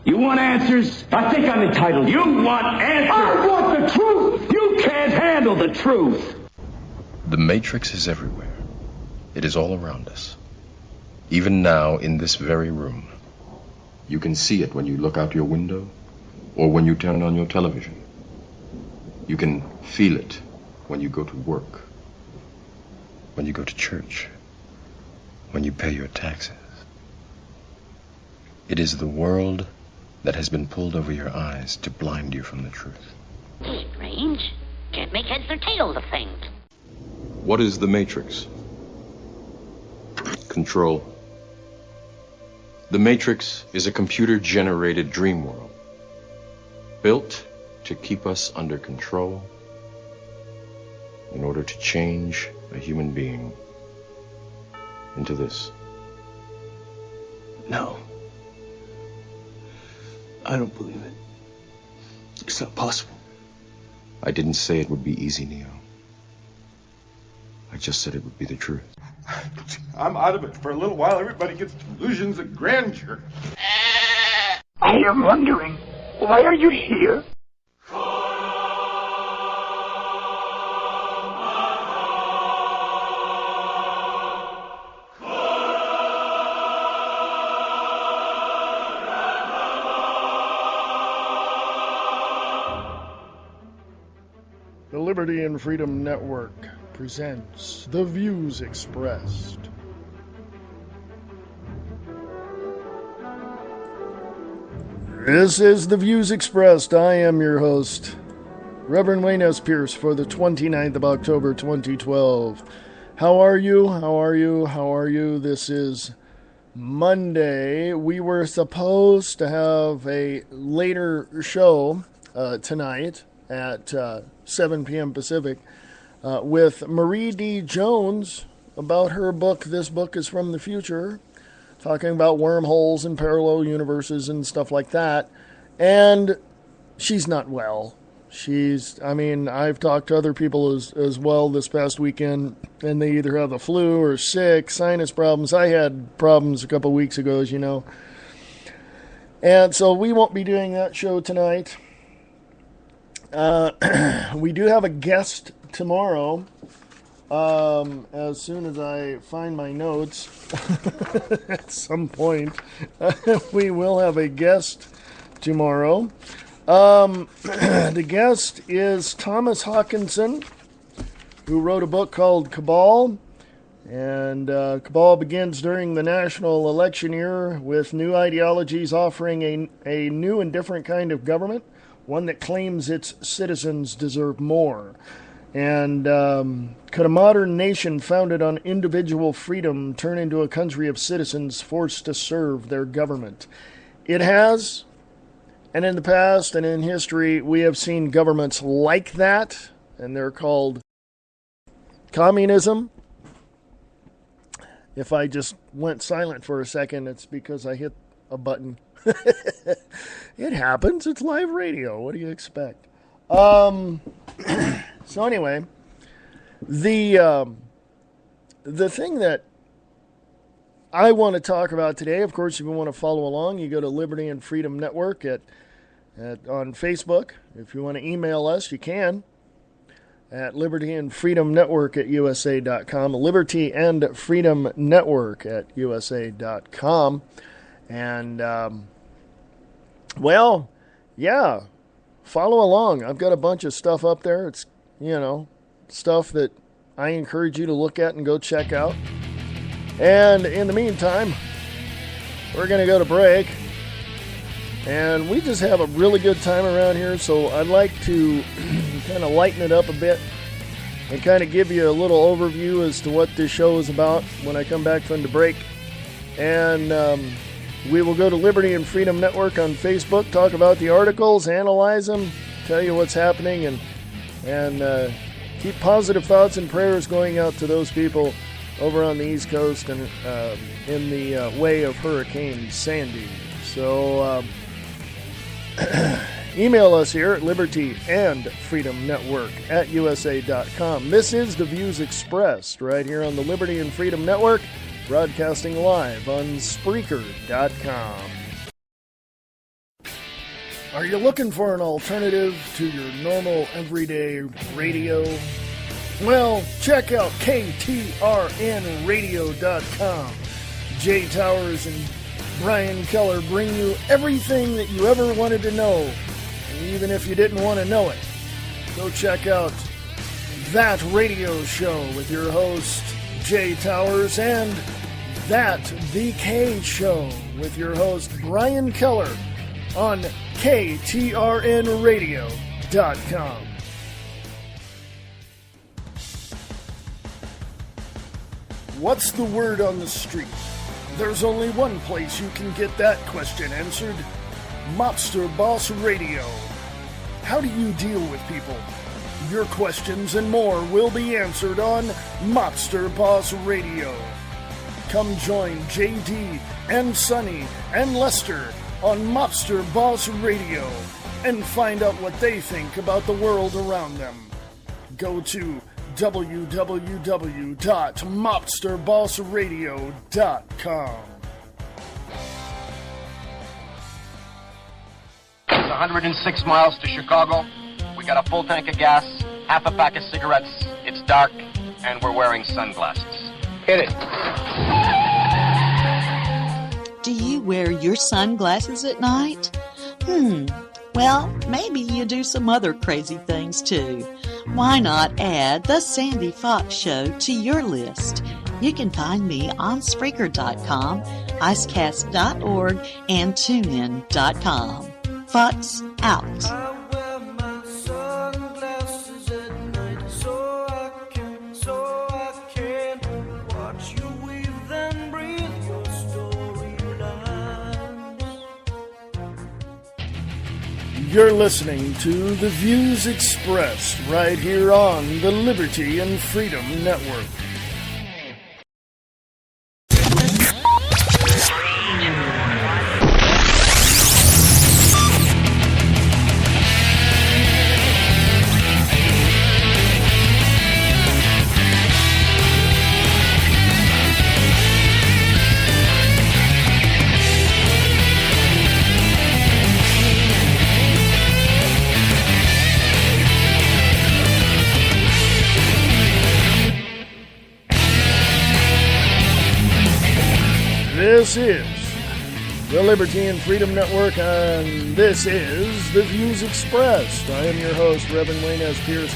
You want answers? I think I'm entitled. You want answers? I want the truth! You can't handle the truth! The Matrix is everywhere. It is all around us. Even now, in this very room. You can see it when you look out your window or when you turn on your television. You can feel it when you go to work, when you go to church, when you pay your taxes. It is the world that has been pulled over your eyes to blind you from the truth. Strange. Can't make heads or tails of things. What is the Matrix? Control. The Matrix is a computer-generated dream world, built to keep us under control in order to change a human being into this. No. I don't believe it. It's not possible. I didn't say it would be easy, Neo. I just said it would be the truth. I'm out of it for a little while. Everybody gets delusions of grandeur. I am wondering, why are you here? The Liberty and Freedom Network presents The Views Expressed. This is The Views Expressed. I am your host, Reverend Wayne S. Pierce, for the 29th of October, 2012. How are you? How are you? How are you? This is Monday. We were supposed to have a later show tonight at 7 p.m. Pacific with Marie D. Jones about her book, This Book is from the Future, talking about wormholes and parallel universes and stuff like that. And she's not well. I've talked to other people as well this past weekend, and they either have the flu or sick, sinus problems. I had problems a couple weeks ago, as you know. And so we won't be doing that show tonight. We do have a guest tomorrow. As soon as I find my notes, at some point, we will have a guest tomorrow. The guest is Thomas Hawkinson, who wrote a book called Cabal. And Cabal begins during the national election year with new ideologies offering a new and different kind of government, one that claims its citizens deserve more. And could a modern nation founded on individual freedom turn into a country of citizens forced to serve their government? It has, and in the past and in history, we have seen governments like that, and they're called communism. If I just went silent for a second, it's because I hit a button. It happens. It's live radio. What do you expect? So anyway, the thing that I want to talk about today, of course, if you want to follow along, you go to Liberty and Freedom Network on Facebook. If you want to email us, you can at Liberty and Freedom Network at USA.com. Liberty and Freedom Network at USA.com. And, follow along. I've got a bunch of stuff up there. It's, stuff that I encourage you to look at and go check out. And in the meantime, we're going to go to break. And we just have a really good time around here, so I'd like to kind of lighten it up a bit and kind of give you a little overview as to what this show is about when I come back from the break. And we will go to Liberty and Freedom Network on Facebook, talk about the articles, analyze them, tell you what's happening, and keep positive thoughts and prayers going out to those people over on the East Coast and in the way of Hurricane Sandy. So email us here at Liberty and Freedom Network at USA.com. This is The Views Expressed right here on the Liberty and Freedom Network, broadcasting live on Spreaker.com. Are you looking for an alternative to your normal everyday radio? Well, check out KTRNradio.com. Jay Towers and Brian Keller bring you everything that you ever wanted to know, and even if you didn't want to know it. Go check out That Radio Show with your host, Jay Towers, and That VK Show with your host, Brian Keller, on KTRNradio.com. What's the word on the street? There's only one place you can get that question answered. Mobster Boss Radio. How do you deal with people? Your questions and more will be answered on Mobster Boss Radio. Come join JD and Sonny and Lester on Mobster Boss Radio and find out what they think about the world around them. Go to www.mobsterbossradio.com. It's 106 miles to Chicago. We got a full tank of gas, half a pack of cigarettes. It's dark, and we're wearing sunglasses. Hit it. Do you wear your sunglasses at night? Well, maybe you do some other crazy things too. Why not add The Sandy Fox Show to your list? You can find me on Spreaker.com, Icecast.org, and TuneIn.com. Fox out. You're listening to The Views Expressed right here on the Liberty and Freedom Network. This is the Liberty and Freedom Network, and this is The Views Expressed. I am your host, Reverend Wayne S. Pierce,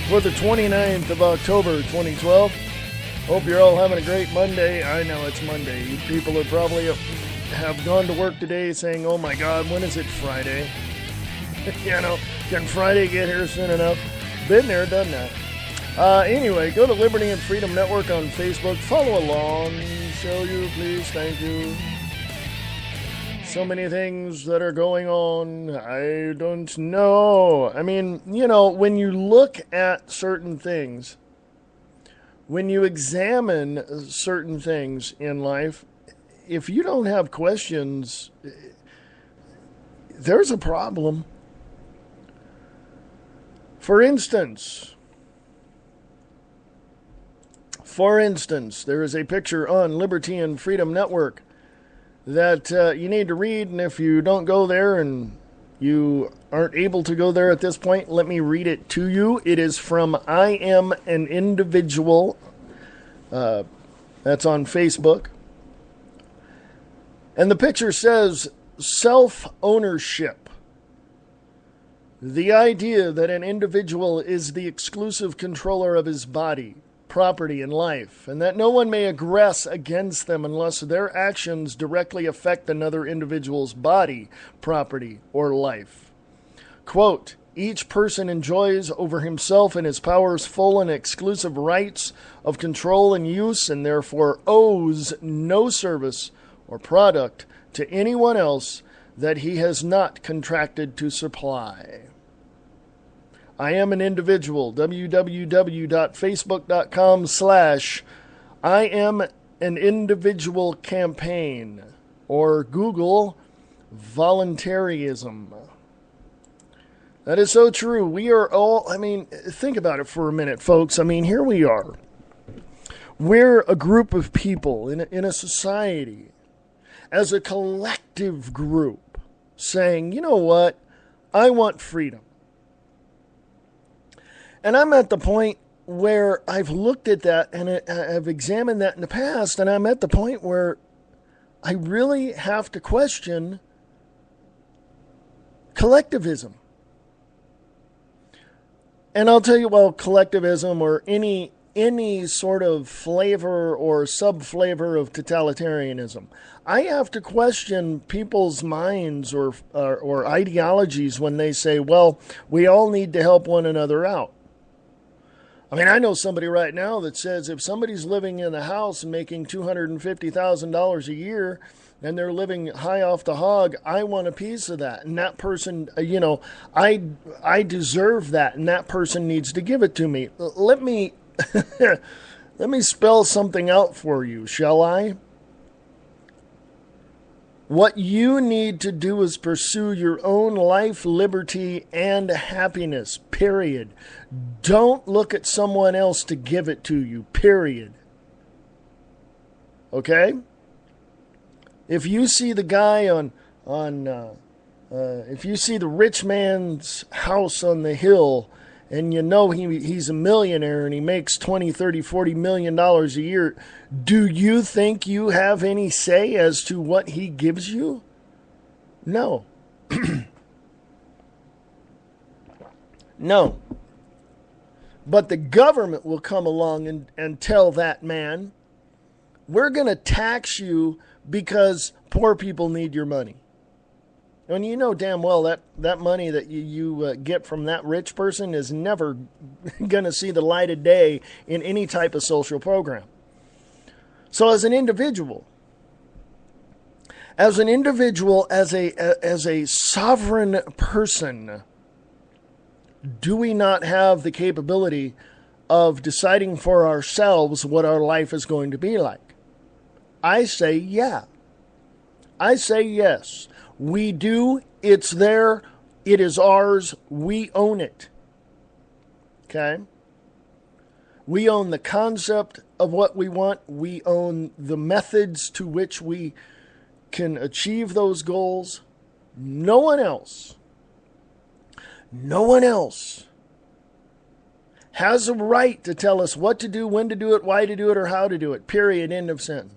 for the 29th of October, 2012. Hope you're all having a great Monday. I know it's Monday. You people are probably have gone to work today saying, oh my God, when is it Friday? Can Friday get here soon enough? Been there, done that. Anyway, go to Liberty and Freedom Network on Facebook. Follow along. Show you, please. Thank you. So many things that are going on. I don't know. I mean, when you look at certain things, when you examine certain things in life, if you don't have questions, there's a problem. For instance, there is a picture on Liberty and Freedom Network that you need to read, and if you don't go there and you aren't able to go there at this point, let me read it to you. It is from I Am an Individual. That's on Facebook. And the picture says, self-ownership. The idea that an individual is the exclusive controller of his body, property, and life, and that no one may aggress against them unless their actions directly affect another individual's body, property, or life. Quote, each person enjoys over himself and his powers full and exclusive rights of control and use, and therefore owes no service or product to anyone else that he has not contracted to supply. I am an individual, www.facebook.com/I am an individual campaign, or Google voluntarism. That is so true. We are all, think about it for a minute, folks. Here we are. We're a group of people in a society, as a collective group, saying, you know what? I want freedom. And I'm at the point where I've looked at that and I've examined that in the past, and I'm at the point where I really have to question collectivism. And I'll tell you, well, collectivism or any sort of flavor or sub-flavor of totalitarianism, I have to question people's minds or ideologies when they say, well, we all need to help one another out. I mean, I know somebody right now that says if somebody's living in a house and making $250,000 a year and they're living high off the hog, I want a piece of that. And that person, I deserve that, and that person needs to give it to me. Let me let me spell something out for you, shall I? What you need to do is pursue your own life, liberty, and happiness, period. Don't look at someone else to give it to you, period. Okay? If you see the guy if you see the rich man's house on the hill, and you know he's a millionaire and he makes $20, $30, $40 million a year, do you think you have any say as to what he gives you? No. No. But the government will come along and tell that man, we're going to tax you because poor people need your money. And you know damn well that money that you get from that rich person is never going to see the light of day in any type of social program. So as an individual, as a sovereign person, do we not have the capability of deciding for ourselves what our life is going to be like? I say yeah. I say yes. We do. It's there. It is ours. We own it. Okay? We own the concept of what we want. We own the methods to which we can achieve those goals. No one else has a right to tell us what to do, when to do it, why to do it, or how to do it. Period. End of sentence.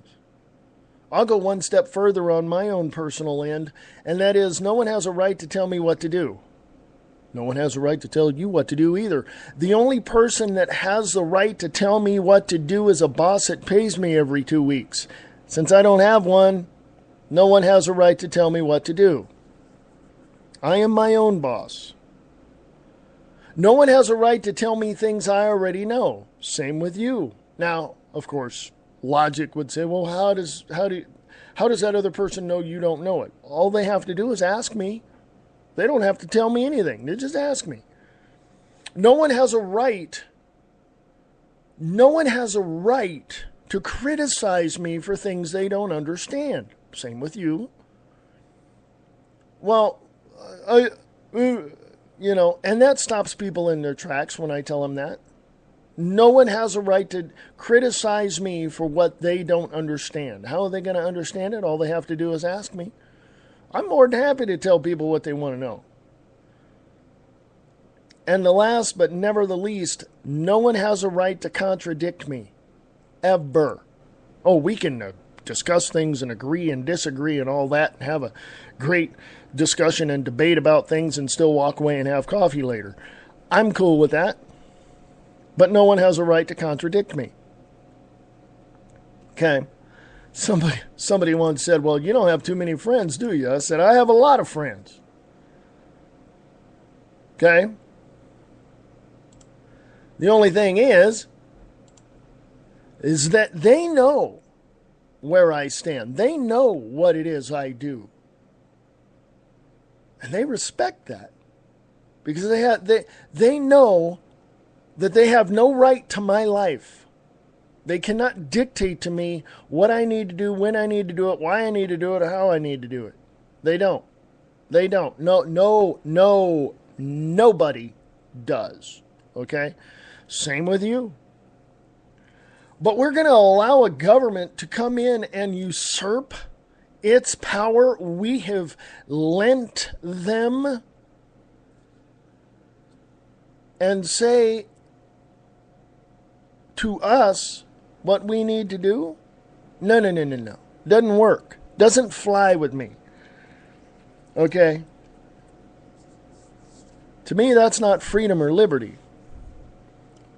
I'll go one step further on my own personal end, and that is no one has a right to tell me what to do. No one has a right to tell you what to do either. The only person that has the right to tell me what to do is a boss that pays me every 2 weeks. Since I don't have one, no one has a right to tell me what to do. I am my own boss. No one has a right to tell me things I already know. Same with you. Now, of course, logic would say, well, how does that other person know you don't know it? All they have to do is ask me. They don't have to tell me anything. They just ask me. No one has a right to criticize me for things they don't understand. Same with you. Well, and that stops people in their tracks when I tell them that. No one has a right to criticize me for what they don't understand. How are they going to understand it? All they have to do is ask me. I'm more than happy to tell people what they want to know. And the last but never the least, no one has a right to contradict me. Ever. Oh, we can discuss things and agree and disagree and all that and have a great discussion and debate about things and still walk away and have coffee later. I'm cool with that. But no one has a right to contradict me. Okay. Somebody once said, well, you don't have too many friends, do you? I said, I have a lot of friends. Okay. The only thing is that they know where I stand. They know what it is I do. And they respect that. Because they know that they have no right to my life. They cannot dictate to me what I need to do, when I need to do it, why I need to do it, or how I need to do it. They don't. They don't. Nobody does. Okay? Same with you. But we're going to allow a government to come in and usurp its power. We have lent them and say to us what we need to do? No. Doesn't work. Doesn't fly with me. Okay? To me, that's not freedom or liberty.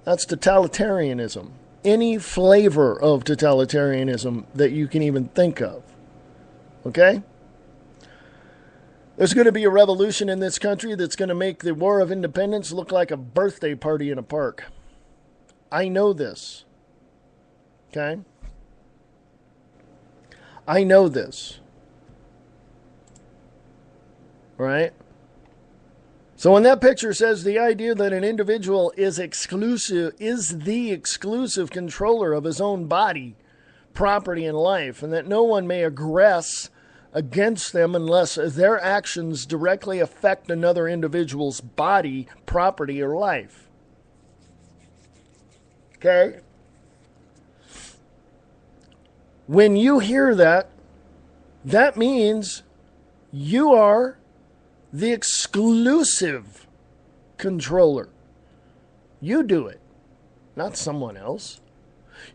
That's totalitarianism. Any flavor of totalitarianism that you can even think of. Okay? There's going to be a revolution in this country that's going to make the War of Independence look like a birthday party in a park. I know this. Okay? I know this. Right? So when that picture says the idea that an individual is the exclusive controller of his own body, property, and life, and that no one may aggress against them unless their actions directly affect another individual's body, property, or life. Okay? When you hear that, that means you are the exclusive controller. You do it, not someone else.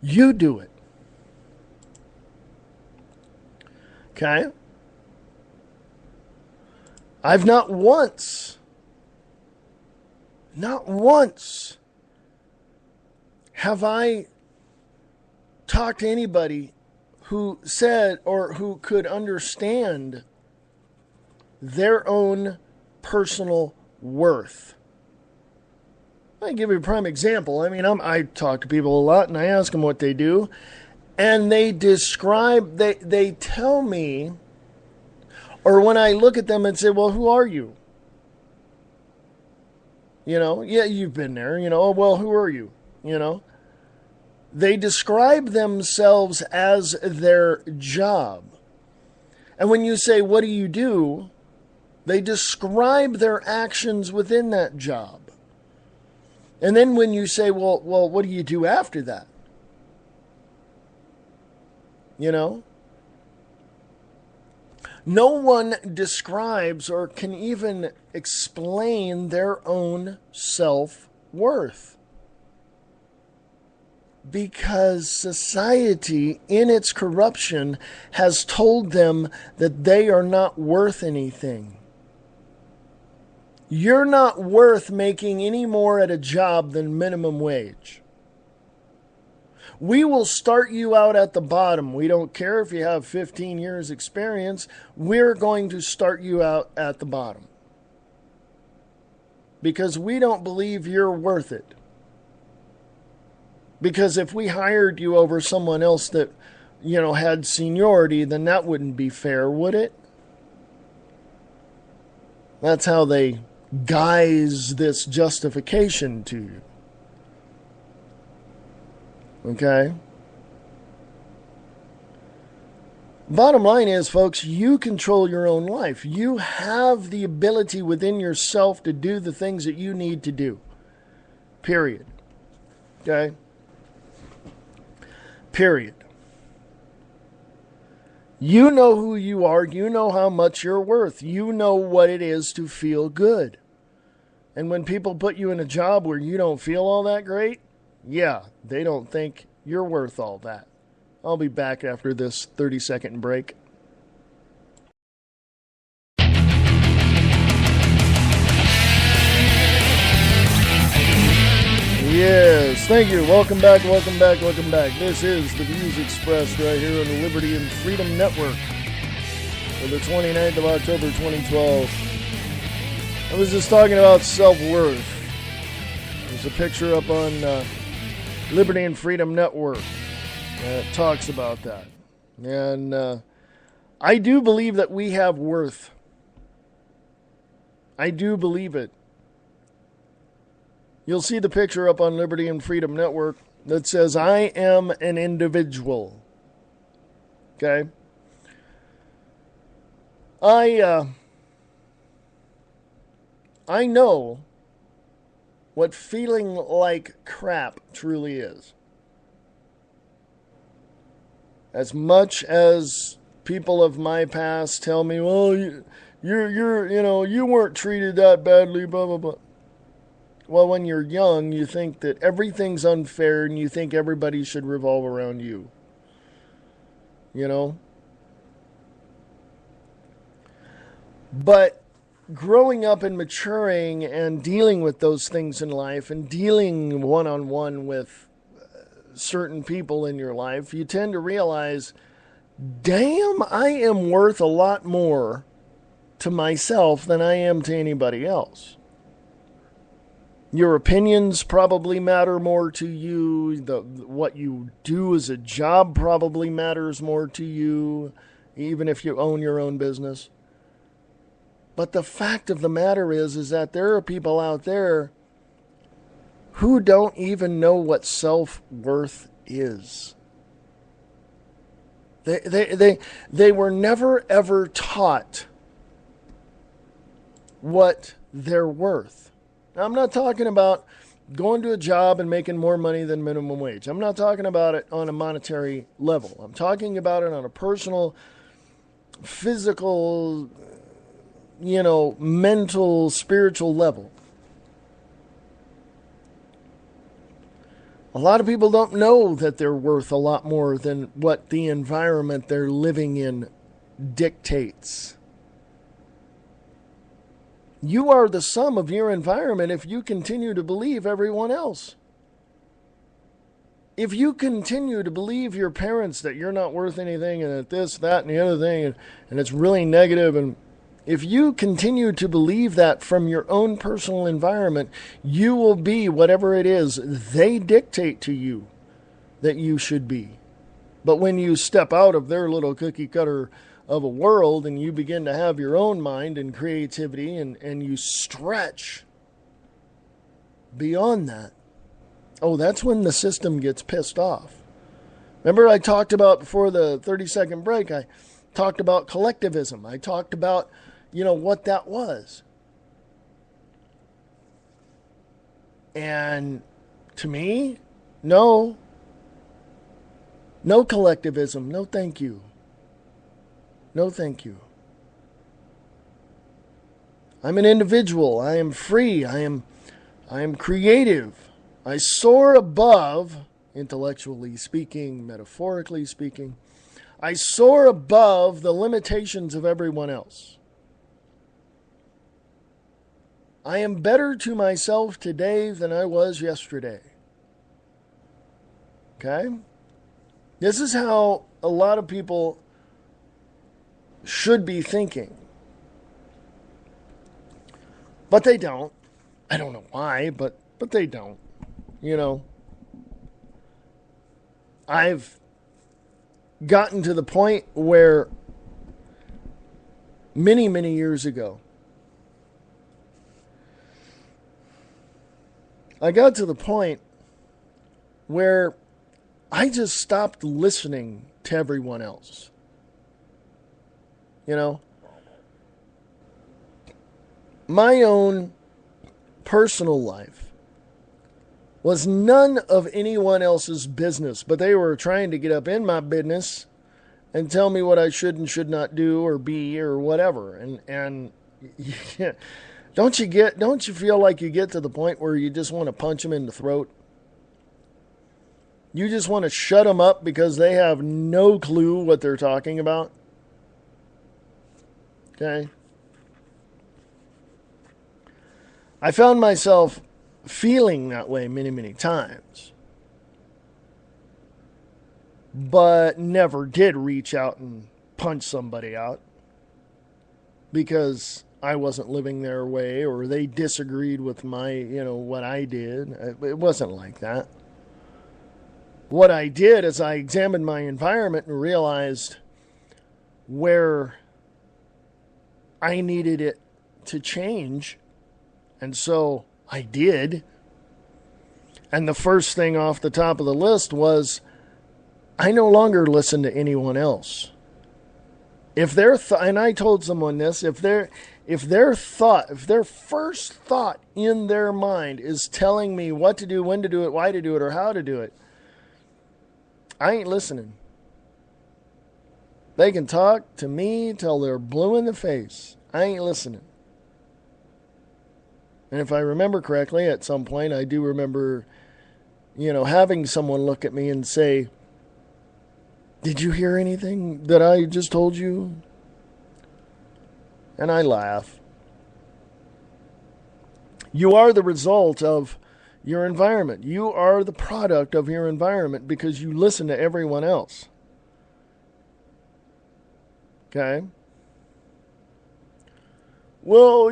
You do it. Okay? I've not once have I talked to anybody who said or who could understand their own personal worth. I'll give you a prime example. I mean, I talk to people a lot and I ask them what they do. And they tell me, or when I look at them and say, well, who are you? You know, yeah, you've been there. You know, well, who are you? You know, they describe themselves as their job. And when you say, what do you do? They describe their actions within that job. And then when you say, well, what do you do after that? You know? No one describes or can even explain their own self-worth. Because society, in its corruption, has told them that they are not worth anything. You're not worth making any more at a job than minimum wage. We will start you out at the bottom. We don't care if you have 15 years experience. We're going to start you out at the bottom. Because we don't believe you're worth it. Because if we hired you over someone else that, you know, had seniority, then that wouldn't be fair, would it? That's how they guise this justification to you. Okay? Bottom line is, folks, you control your own life. You have the ability within yourself to do the things that you need to do. Period. Okay? Period. You know who you are. You know how much you're worth. You know what it is to feel good. And when people put you in a job where you don't feel all that great, yeah, they don't think you're worth all that. I'll be back after this 30-second break. Yes, thank you. Welcome back. This is the Views Expressed right here on the Liberty and Freedom Network for the 29th of October, 2012. I was just talking about self-worth. There's a picture up on Liberty and Freedom Network that talks about that. And I do believe that we have worth. I do believe it. You'll see the picture up on Liberty and Freedom Network that says, I am an individual. Okay? I know what feeling like crap truly is. As much as people of my past tell me, well, you weren't treated that badly, blah, blah, blah. well, when you're young, you think that everything's unfair and you think everybody should revolve around you. You know? But growing up and maturing and dealing with those things in life and dealing one-on-one with certain people in your life, you tend to realize, damn, I am worth a lot more to myself than I am to anybody else. Your opinions probably matter more to you. What you do as a job probably matters more to you, even if you own your own business. But the fact of the matter is that there are people out there who don't even know what self-worth is. They were never ever taught what they're worth. Now, I'm not talking about going to a job and making more money than minimum wage. I'm not talking about it on a monetary level. I'm talking about it on a personal, physical, mental, spiritual level. A lot of people don't know that they're worth a lot more than what the environment they're living in dictates. You are the sum of your environment if you continue to believe everyone else. If you continue to believe your parents that you're not worth anything and that this, that, and the other thing, and it's really negative, and if you continue to believe that from your own personal environment, you will be whatever it is they dictate to you that you should be. But when you step out of their little cookie cutter of a world and you begin to have your own mind and creativity and you stretch beyond that, that's when the system gets pissed off. Remember I talked about before the 30-second break, I talked about collectivism. I talked about, what that was. And to me, no collectivism. No, thank you. No, thank you. I'm an individual. I am free. I am creative. I soar above, intellectually speaking, metaphorically speaking. I soar above the limitations of everyone else. I am better to myself today than I was yesterday. Okay? This is how a lot of people should be thinking. But they don't. I don't know why, but they don't. I've gotten to the point where many, many years ago, I got to the point where I just stopped listening to everyone else. My own personal life was none of anyone else's business, but they were trying to get up in my business and tell me what I should and should not do or be or whatever. And don't you feel like you get to the point where you just want to punch them in the throat? You just want to shut them up because they have no clue what they're talking about? Okay? I found myself feeling that way many, many times, but never did reach out and punch somebody out because I wasn't living their way or they disagreed with my, what I did. It wasn't like that. What I did is I examined my environment and realized where I needed it to change. And so I did. And the first thing off the top of the list was I no longer listen to anyone else. If their and I told someone this, if their first thought in their mind is telling me what to do, when to do it, why to do it, or how to do it, I ain't listening. They can talk to me till they're blue in the face. I ain't listening. And if I remember correctly, at some point, I do remember, having someone look at me and say, "Did you hear anything that I just told you?" And I laugh. You are the result of your environment. You are the product of your environment because you listen to everyone else. Okay? Well,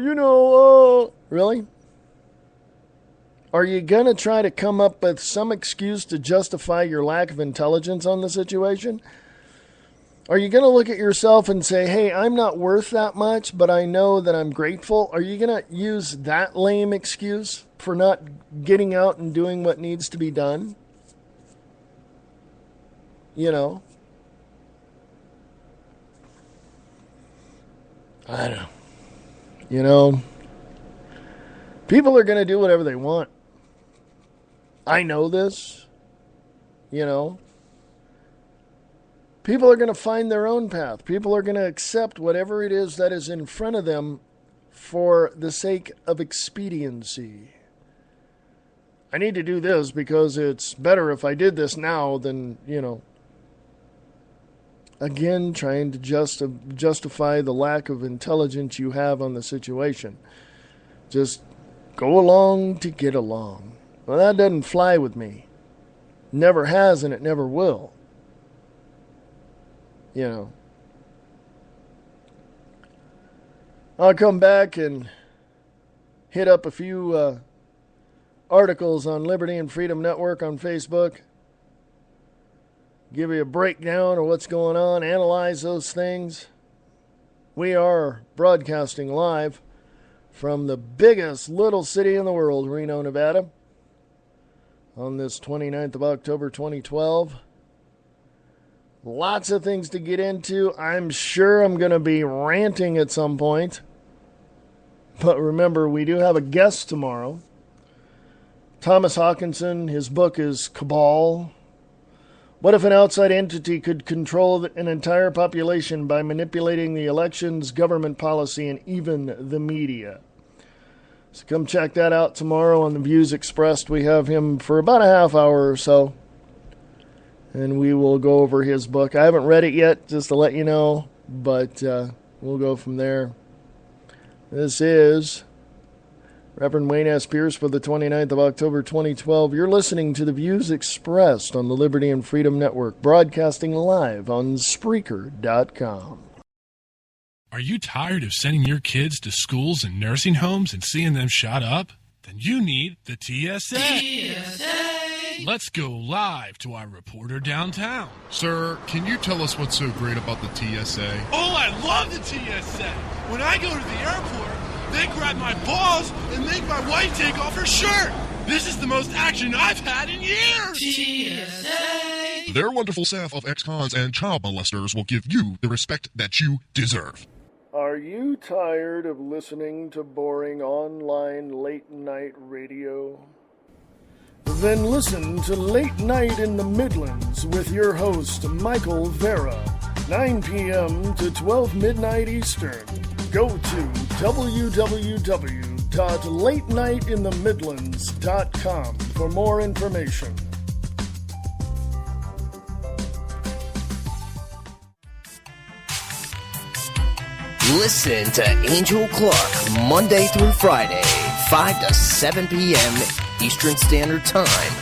really? Are you going to try to come up with some excuse to justify your lack of intelligence on the situation? Are you going to look at yourself and say, hey, I'm not worth that much, but I know that I'm grateful? Are you going to use that lame excuse for not getting out and doing what needs to be done? I don't know. People are going to do whatever they want. I know this. People are going to find their own path. People are going to accept whatever it is that is in front of them for the sake of expediency. I need to do this because it's better if I did this now than, Again, trying to justify the lack of intelligence you have on the situation. Just go along to get along. Well, that doesn't fly with me. Never has and it never will. I'll come back and hit up a few articles on Liberty and Freedom Network on Facebook. Give you a breakdown of what's going on, analyze those things. We are broadcasting live from the biggest little city in the world, Reno, Nevada, on this 29th of October, 2012. Lots of things to get into. I'm sure I'm going to be ranting at some point. But remember, we do have a guest tomorrow. Thomas Hawkinson, his book is Cabal. What if an outside entity could control an entire population by manipulating the elections, government policy, and even the media? So come check that out tomorrow on The Views Expressed. We have him for about a half hour or so. And we will go over his book. I haven't read it yet, just to let you know. But we'll go from there. This is Reverend Wayne S. Pierce for the 29th of October, 2012. You're listening to The Views Expressed on the Liberty and Freedom Network, broadcasting live on Spreaker.com. Are you tired of sending your kids to schools and nursing homes and seeing them shot up? Then you need the TSA. Let's go live to our reporter downtown. Sir, can you tell us what's so great about the TSA? Oh, I love the TSA. When I go to the airport, they grab my balls and make my wife take off her shirt. This is the most action I've had in years. TSA. Their wonderful staff of ex-cons and child molesters will give you the respect that you deserve. Are you tired of listening to boring online late-night radio? Then listen to Late Night in the Midlands with your host, Michael Vera, 9 p.m. to 12 midnight Eastern. Go to www.latenightinthe.midlands.com for more information. Listen to Angel Clark Monday through Friday, 5 to 7 p.m. Eastern Standard Time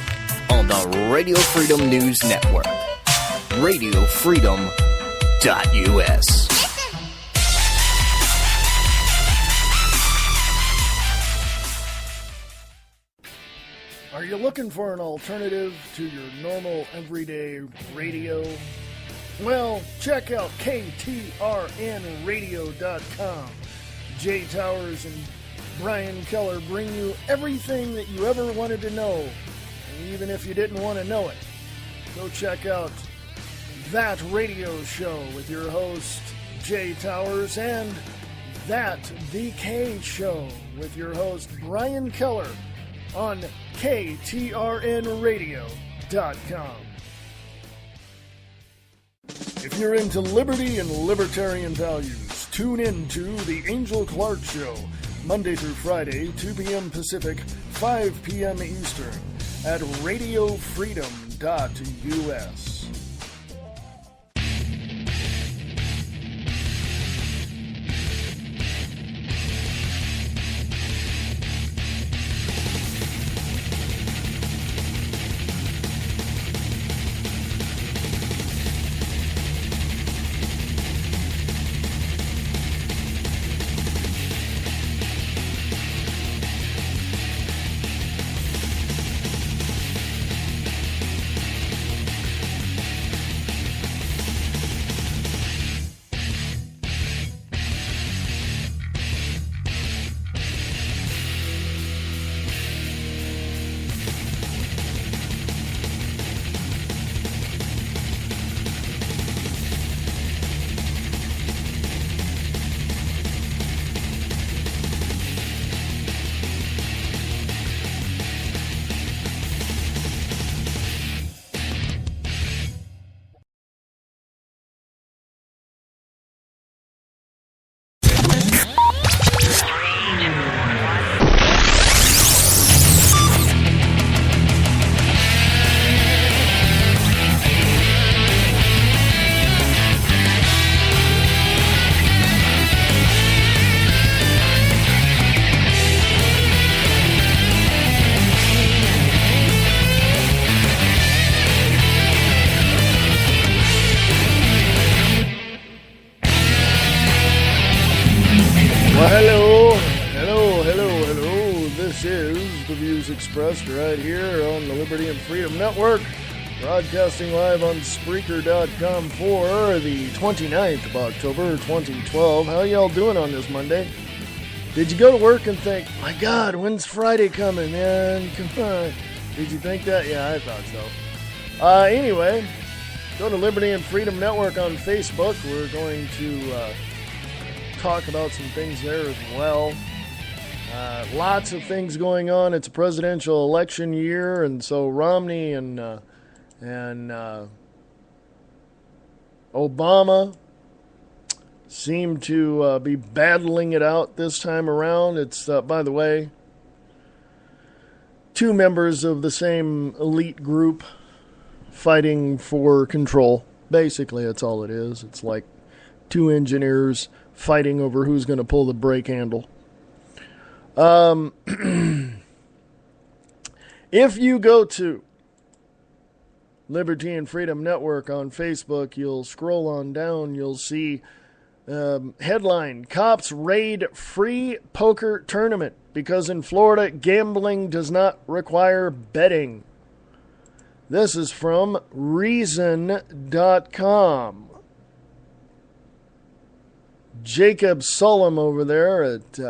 on the Radio Freedom News Network. RadioFreedom.us. Are you looking for an alternative to your normal everyday radio? Well, check out KTRNradio.com. Jay Towers and Brian Keller bring you everything that you ever wanted to know, and even if you didn't want to know it. Go check out That Radio Show with your host, Jay Towers, and That DK Show with your host, Brian Keller, on KTRNradio.com. If you're into liberty and libertarian values, tune in to The Angel Clark Show Monday through Friday, 2 p.m. Pacific, 5 p.m. Eastern, at radiofreedom.us. Expressed right here on the Liberty and Freedom Network, broadcasting live on Spreaker.com for the 29th of October 2012. How y'all doing on this Monday? Did you go to work and think, my God, when's Friday coming, man? Come on. Did you think that? Yeah, I thought so. Anyway, go to Liberty and Freedom Network on Facebook. We're going to talk about some things there as well. Lots of things going on. It's a presidential election year, and so Romney and Obama seem to be battling it out this time around. It's, by the way, two members of the same elite group fighting for control. Basically, that's all it is. It's like two engineers fighting over who's going to pull the brake handle. If you go to Liberty and Freedom Network on Facebook, you'll scroll on down, you'll see headline, Cops Raid Free Poker Tournament because in Florida, gambling does not require betting. This is from Reason.com. Jacob Sullum over there at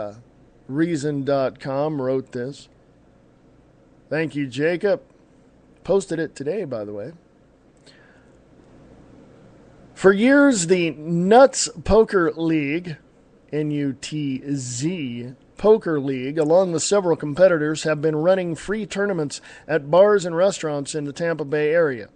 Reason.com wrote this. Thank you, Jacob. Posted it today, by the way. For years, the Nuts Poker League, N-U-T-Z, Poker League, along with several competitors, have been running free tournaments at bars and restaurants in the Tampa Bay area.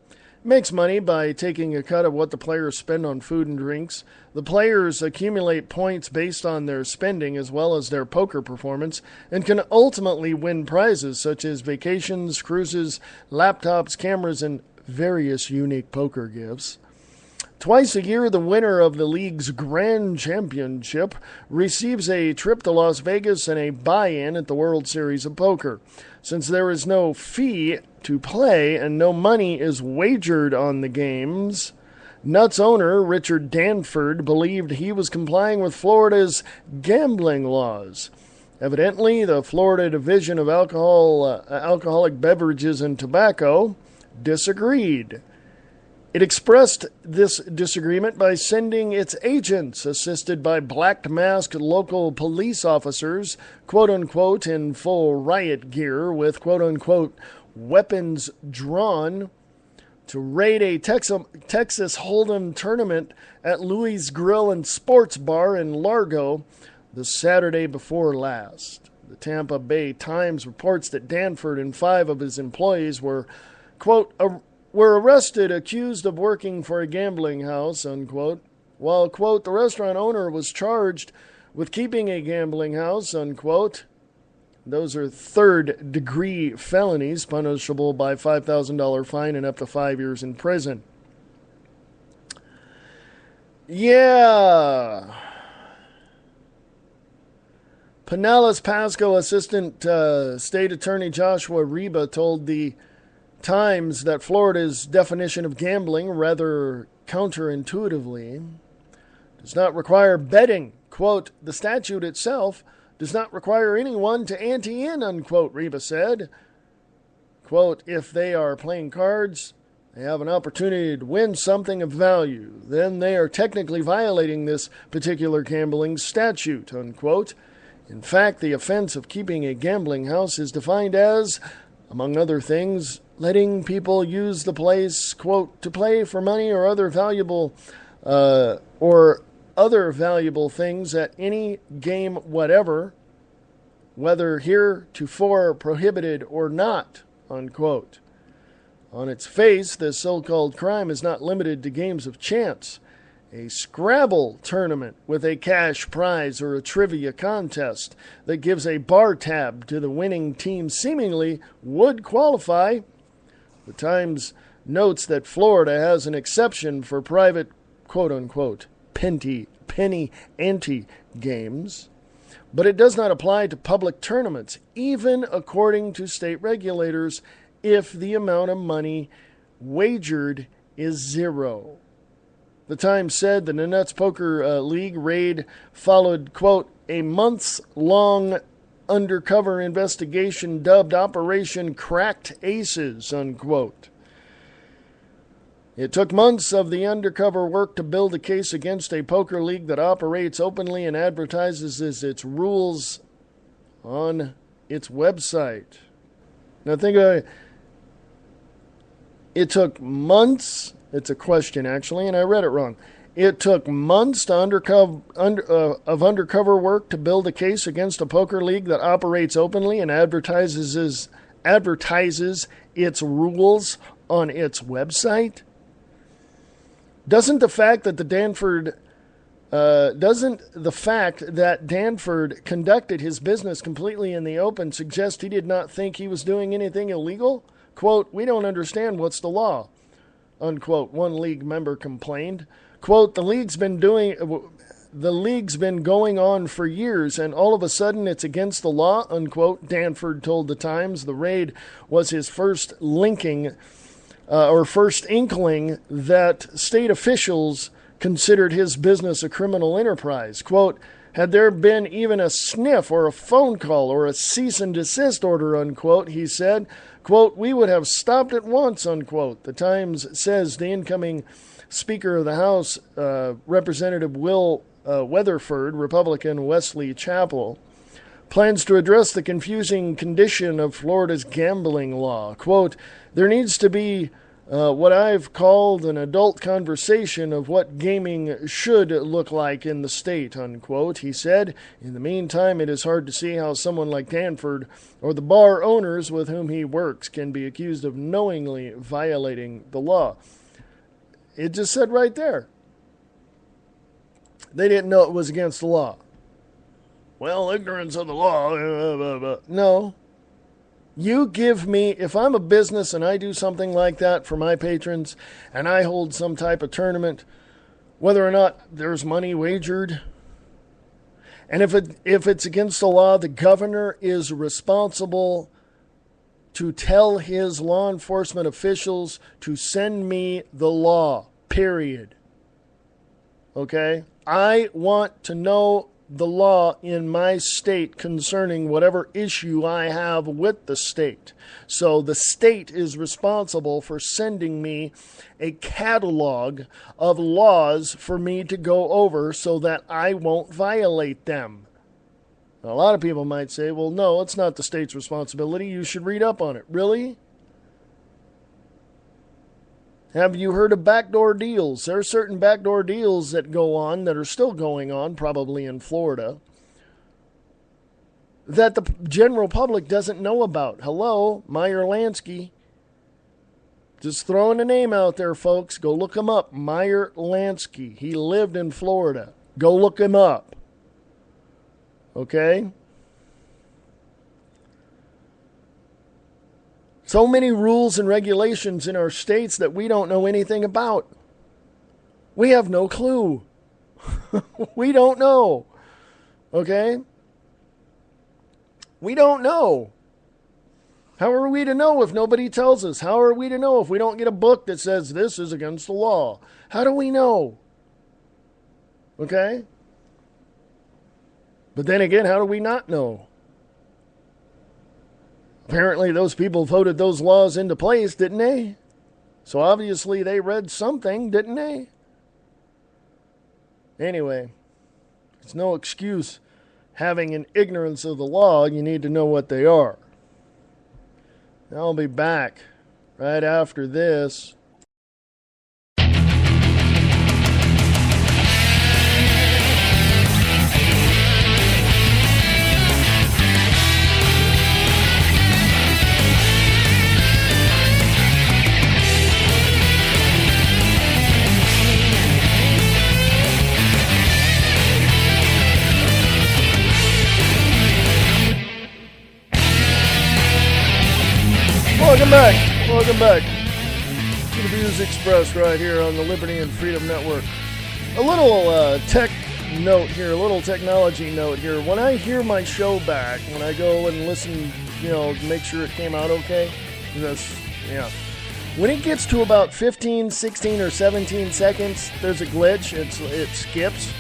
Makes money by taking a cut of what the players spend on food and drinks. The players accumulate points based on their spending as well as their poker performance and can ultimately win prizes such as vacations, cruises, laptops, cameras, and various unique poker gifts. Twice a year, the winner of the league's grand championship receives a trip to Las Vegas and a buy-in at the World Series of Poker. Since there is no fee to play and no money is wagered on the games, Nuts owner Richard Danford believed he was complying with Florida's gambling laws. Evidently, the Florida Division of Alcoholic Beverages and Tobacco disagreed. It expressed this disagreement by sending its agents, assisted by black-masked local police officers, quote-unquote, in full riot gear with, quote-unquote, weapons drawn, to raid a Texas Hold'em tournament at Louis Grill and Sports Bar in Largo the Saturday before last. The Tampa Bay Times reports that Danford and 5 of his employees were, quote, were arrested accused of working for a gambling house, unquote, while, quote, the restaurant owner was charged with keeping a gambling house, unquote. Those are third-degree felonies, punishable by $5,000 fine and up to 5 years in prison. Yeah. Pinellas Pasco Assistant State Attorney Joshua Reba told the Times that Florida's definition of gambling, rather counterintuitively, does not require betting. Quote, the statute itself does not require anyone to ante in, unquote, Reba said. Quote, if they are playing cards, they have an opportunity to win something of value. Then they are technically violating this particular gambling statute, unquote. In fact, the offense of keeping a gambling house is defined as, among other things, letting people use the place, quote, to play for money or other valuable things at any game whatever, whether heretofore prohibited or not, unquote. On its face, this so-called crime is not limited to games of chance. A Scrabble tournament with a cash prize or a trivia contest that gives a bar tab to the winning team seemingly would qualify. The Times notes that Florida has an exception for private, quote-unquote, penny ante games, but it does not apply to public tournaments, even according to state regulators, if the amount of money wagered is zero. The Times said the Nuts Poker League raid followed, quote, a months-long undercover investigation dubbed Operation Cracked Aces, unquote. It took months of the undercover work to build a case against a poker league that operates openly and advertises its rules on its website. Now think about it. It took months. It's a question, actually, and I read it wrong. It took months to undercover work to build a case against a poker league that operates openly and advertises its rules on its website. Doesn't the fact that Danford conducted his business completely in the open suggest he did not think he was doing anything illegal? Quote, we don't understand what's the law, unquote, one league member complained. Quote, the league's been going on for years, and all of a sudden it's against the law, unquote, Danford told the Times. The raid was his first inkling that state officials considered his business a criminal enterprise. Quote, had there been even a sniff or a phone call or a cease and desist order, unquote, he said, quote, we would have stopped at once, unquote. The Times says the incoming Speaker of the House, Representative Will Weatherford, Republican Wesley Chapel, plans to address the confusing condition of Florida's gambling law. Quote, there needs to be what I've called an adult conversation of what gaming should look like in the state, unquote, he said. In the meantime, it is hard to see how someone like Danford or the bar owners with whom he works can be accused of knowingly violating the law. It just said right there. They didn't know it was against the law. Well, ignorance of the law. No. You give me, if I'm a business and I do something like that for my patrons and I hold some type of tournament, whether or not there's money wagered, and if it's against the law, the governor is responsible to tell his law enforcement officials to send me the law, period. Okay? I want to know the law in my state concerning whatever issue I have with the state. So the state is responsible for sending me a catalog of laws for me to go over so that I won't violate them. Now, a lot of people might say, well, no, it's not the state's responsibility. You should read up on it. Really? Have you heard of backdoor deals? There are certain backdoor deals that go on, that are still going on, probably in Florida, that the general public doesn't know about. Hello, Meyer Lansky. Just throwing a name out there, folks. Go look him up. Meyer Lansky. He lived in Florida. Go look him up. Okay? So many rules and regulations in our states that we don't know anything about. We have no clue. We don't know. Okay? We don't know. How are we to know if nobody tells us? How are we to know if we don't get a book that says this is against the law? How do we know? Okay? But then again, how do we not know? Apparently those people voted those laws into place, didn't they? So obviously they read something, didn't they? Anyway, it's no excuse having an ignorance of the law. You need to know what they are. I'll be back right after this. Welcome back to the Views Expressed right here on the Liberty and Freedom Network. A little tech note here, a little technology note here. When I hear my show back, when I go and listen, make sure it came out okay, when it gets to about 15, 16, or 17 seconds, there's a glitch, it skips.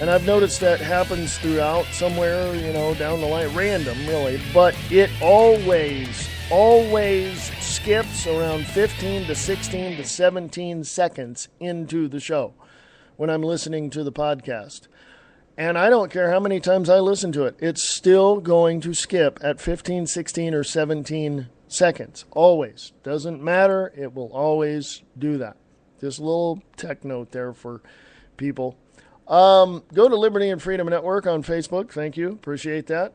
And I've noticed that happens throughout somewhere, down the line, random really, but it always skips around 15 to 16 to 17 seconds into the show when I'm listening to the podcast. And I don't care how many times I listen to it, it's still going to skip at 15, 16, or 17 seconds. Always. Doesn't matter, it will always do that. Just a little tech note there for people. Go to Liberty and Freedom Network on Facebook. Thank you. Appreciate that.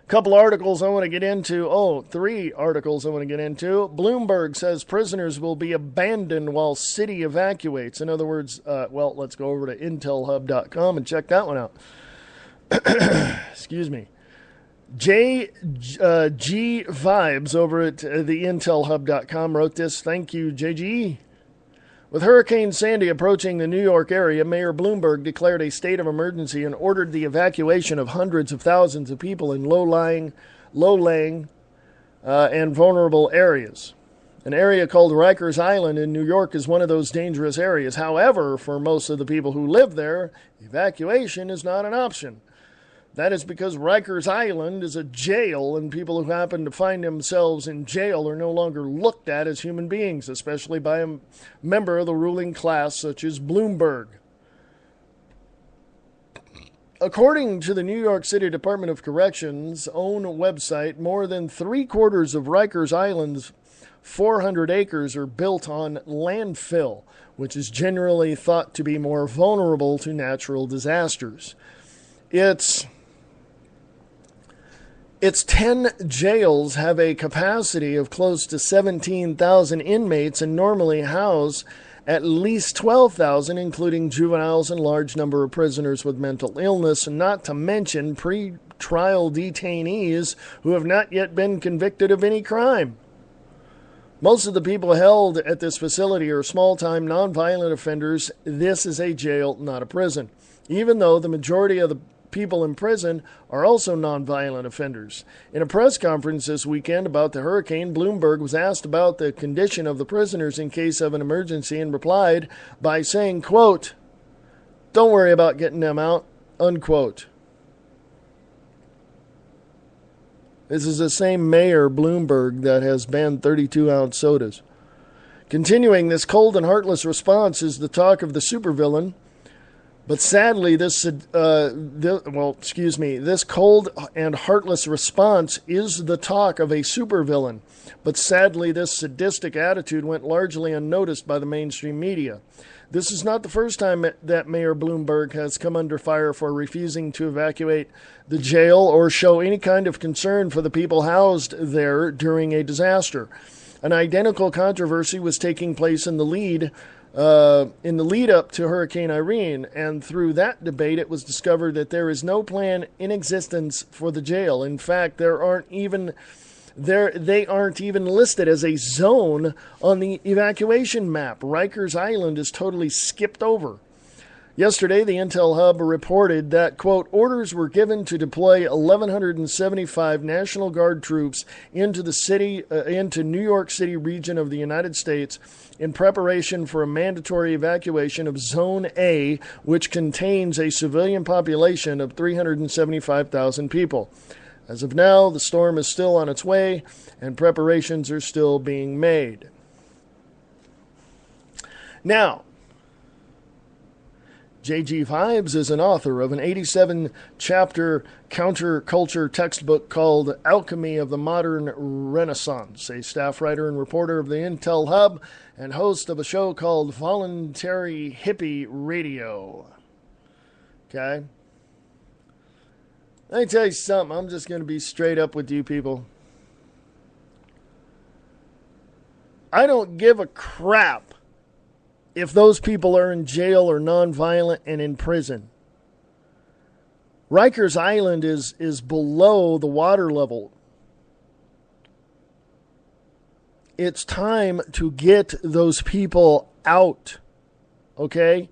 Couple articles I want to get into. 3 articles I want to get into. Bloomberg says prisoners will be abandoned while city evacuates. In other words, let's go over to intelhub.com and check that one out. Excuse me. G Vibes over at the intelhub.com wrote this. Thank you, JG. With Hurricane Sandy approaching the New York area, Mayor Bloomberg declared a state of emergency and ordered the evacuation of hundreds of thousands of people in low-lying, and vulnerable areas. An area called Rikers Island in New York is one of those dangerous areas. However, for most of the people who live there, evacuation is not an option. That is because Rikers Island is a jail, and people who happen to find themselves in jail are no longer looked at as human beings, especially by a member of the ruling class such as Bloomberg. According to the New York City Department of Corrections' own website, more than 3/4 of Rikers Island's 400 acres are built on landfill, which is generally thought to be more vulnerable to natural disasters. Its 10 jails have a capacity of close to 17,000 inmates and normally house at least 12,000, including juveniles and large number of prisoners with mental illness, not to mention pre-trial detainees who have not yet been convicted of any crime. Most of the people held at this facility are small-time nonviolent offenders. This is a jail, not a prison, even though the majority of the people in prison are also nonviolent offenders. In a press conference this weekend about the hurricane, Bloomberg was asked about the condition of the prisoners in case of an emergency and replied by saying, quote, "Don't worry about getting them out," unquote. This is the same Mayor Bloomberg that has banned 32-ounce sodas. Continuing, this cold and heartless response is the talk of the supervillain. But sadly, this cold and heartless response is the talk of a supervillain. But sadly, this sadistic attitude went largely unnoticed by the mainstream media. This is not the first time that Mayor Bloomberg has come under fire for refusing to evacuate the jail or show any kind of concern for the people housed there during a disaster. An identical controversy was taking place in the lead up to Hurricane Irene, and through that debate it was discovered that there is no plan in existence for the jail. In fact, they aren't even listed as a zone on the evacuation map. Rikers Island is totally skipped over. Yesterday, the Intel Hub reported that, quote, orders were given to deploy 1,175 National Guard troops into New York City region of the United States in preparation for a mandatory evacuation of Zone A, which contains a civilian population of 375,000 people. As of now, the storm is still on its way, and preparations are still being made. Now, J.G. Vibes is an author of an 87-chapter counterculture textbook called Alchemy of the Modern Renaissance, a staff writer and reporter of the Intel Hub, and host of a show called Voluntary Hippie Radio. Okay? Let me tell you something. I'm just going to be straight up with you people. I don't give a crap if those people are in jail or nonviolent and in prison. Rikers Island is below the water level. It's time to get those people out. Okay?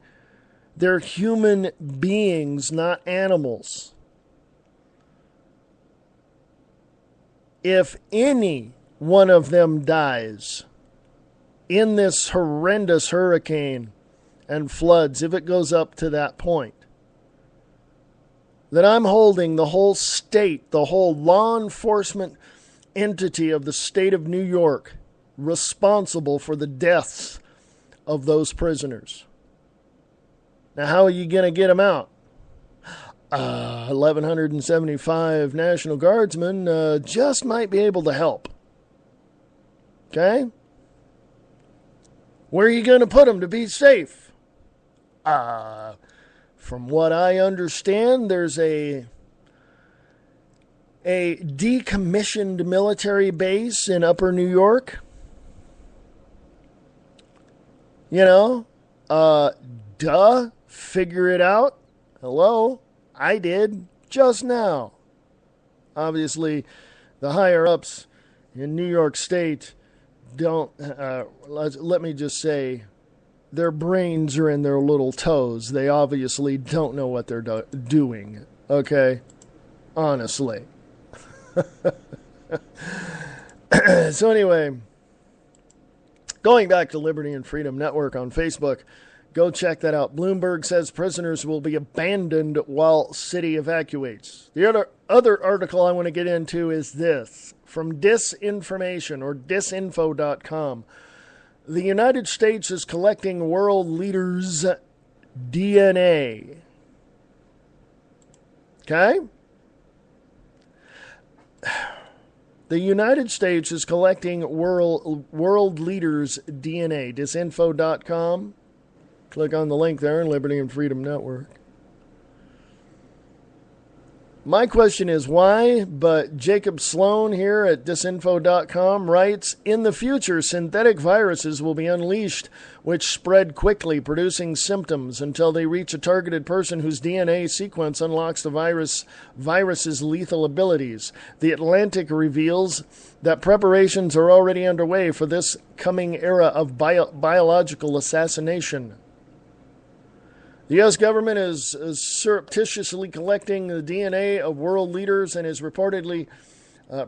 They're human beings, not animals. If any one of them dies in this horrendous hurricane and floods, if it goes up to that point, then I'm holding the whole state, the whole law enforcement entity of the state of New York responsible for the deaths of those prisoners. Now, how are you going to get them out? 1,175 National Guardsmen just might be able to help. Okay? Where are you going to put them to be safe? From what I understand, there's a decommissioned military base in Upper New York. You know, figure it out. Hello, I did just now. Obviously, the higher-ups in New York State don't, let me just say, their brains are in their little toes. They obviously don't know what they're doing, okay? Honestly. So anyway, going back to Liberty and Freedom Network on Facebook, go check that out. Bloomberg says prisoners will be abandoned while city evacuates. The other article I want to get into is this, from Disinformation or disinfo.com. The United States is collecting world leaders' DNA. Okay? The United States is collecting world leaders' DNA. Disinfo.com. Click on the link there in Liberty and Freedom Network. My question is why, but Jacob Sloan here at disinfo.com writes, in the future, synthetic viruses will be unleashed, which spread quickly, producing symptoms until they reach a targeted person whose DNA sequence unlocks the virus's lethal abilities. The Atlantic reveals that preparations are already underway for this coming era of biological assassination. The U.S. government is surreptitiously collecting the DNA of world leaders and is reportedly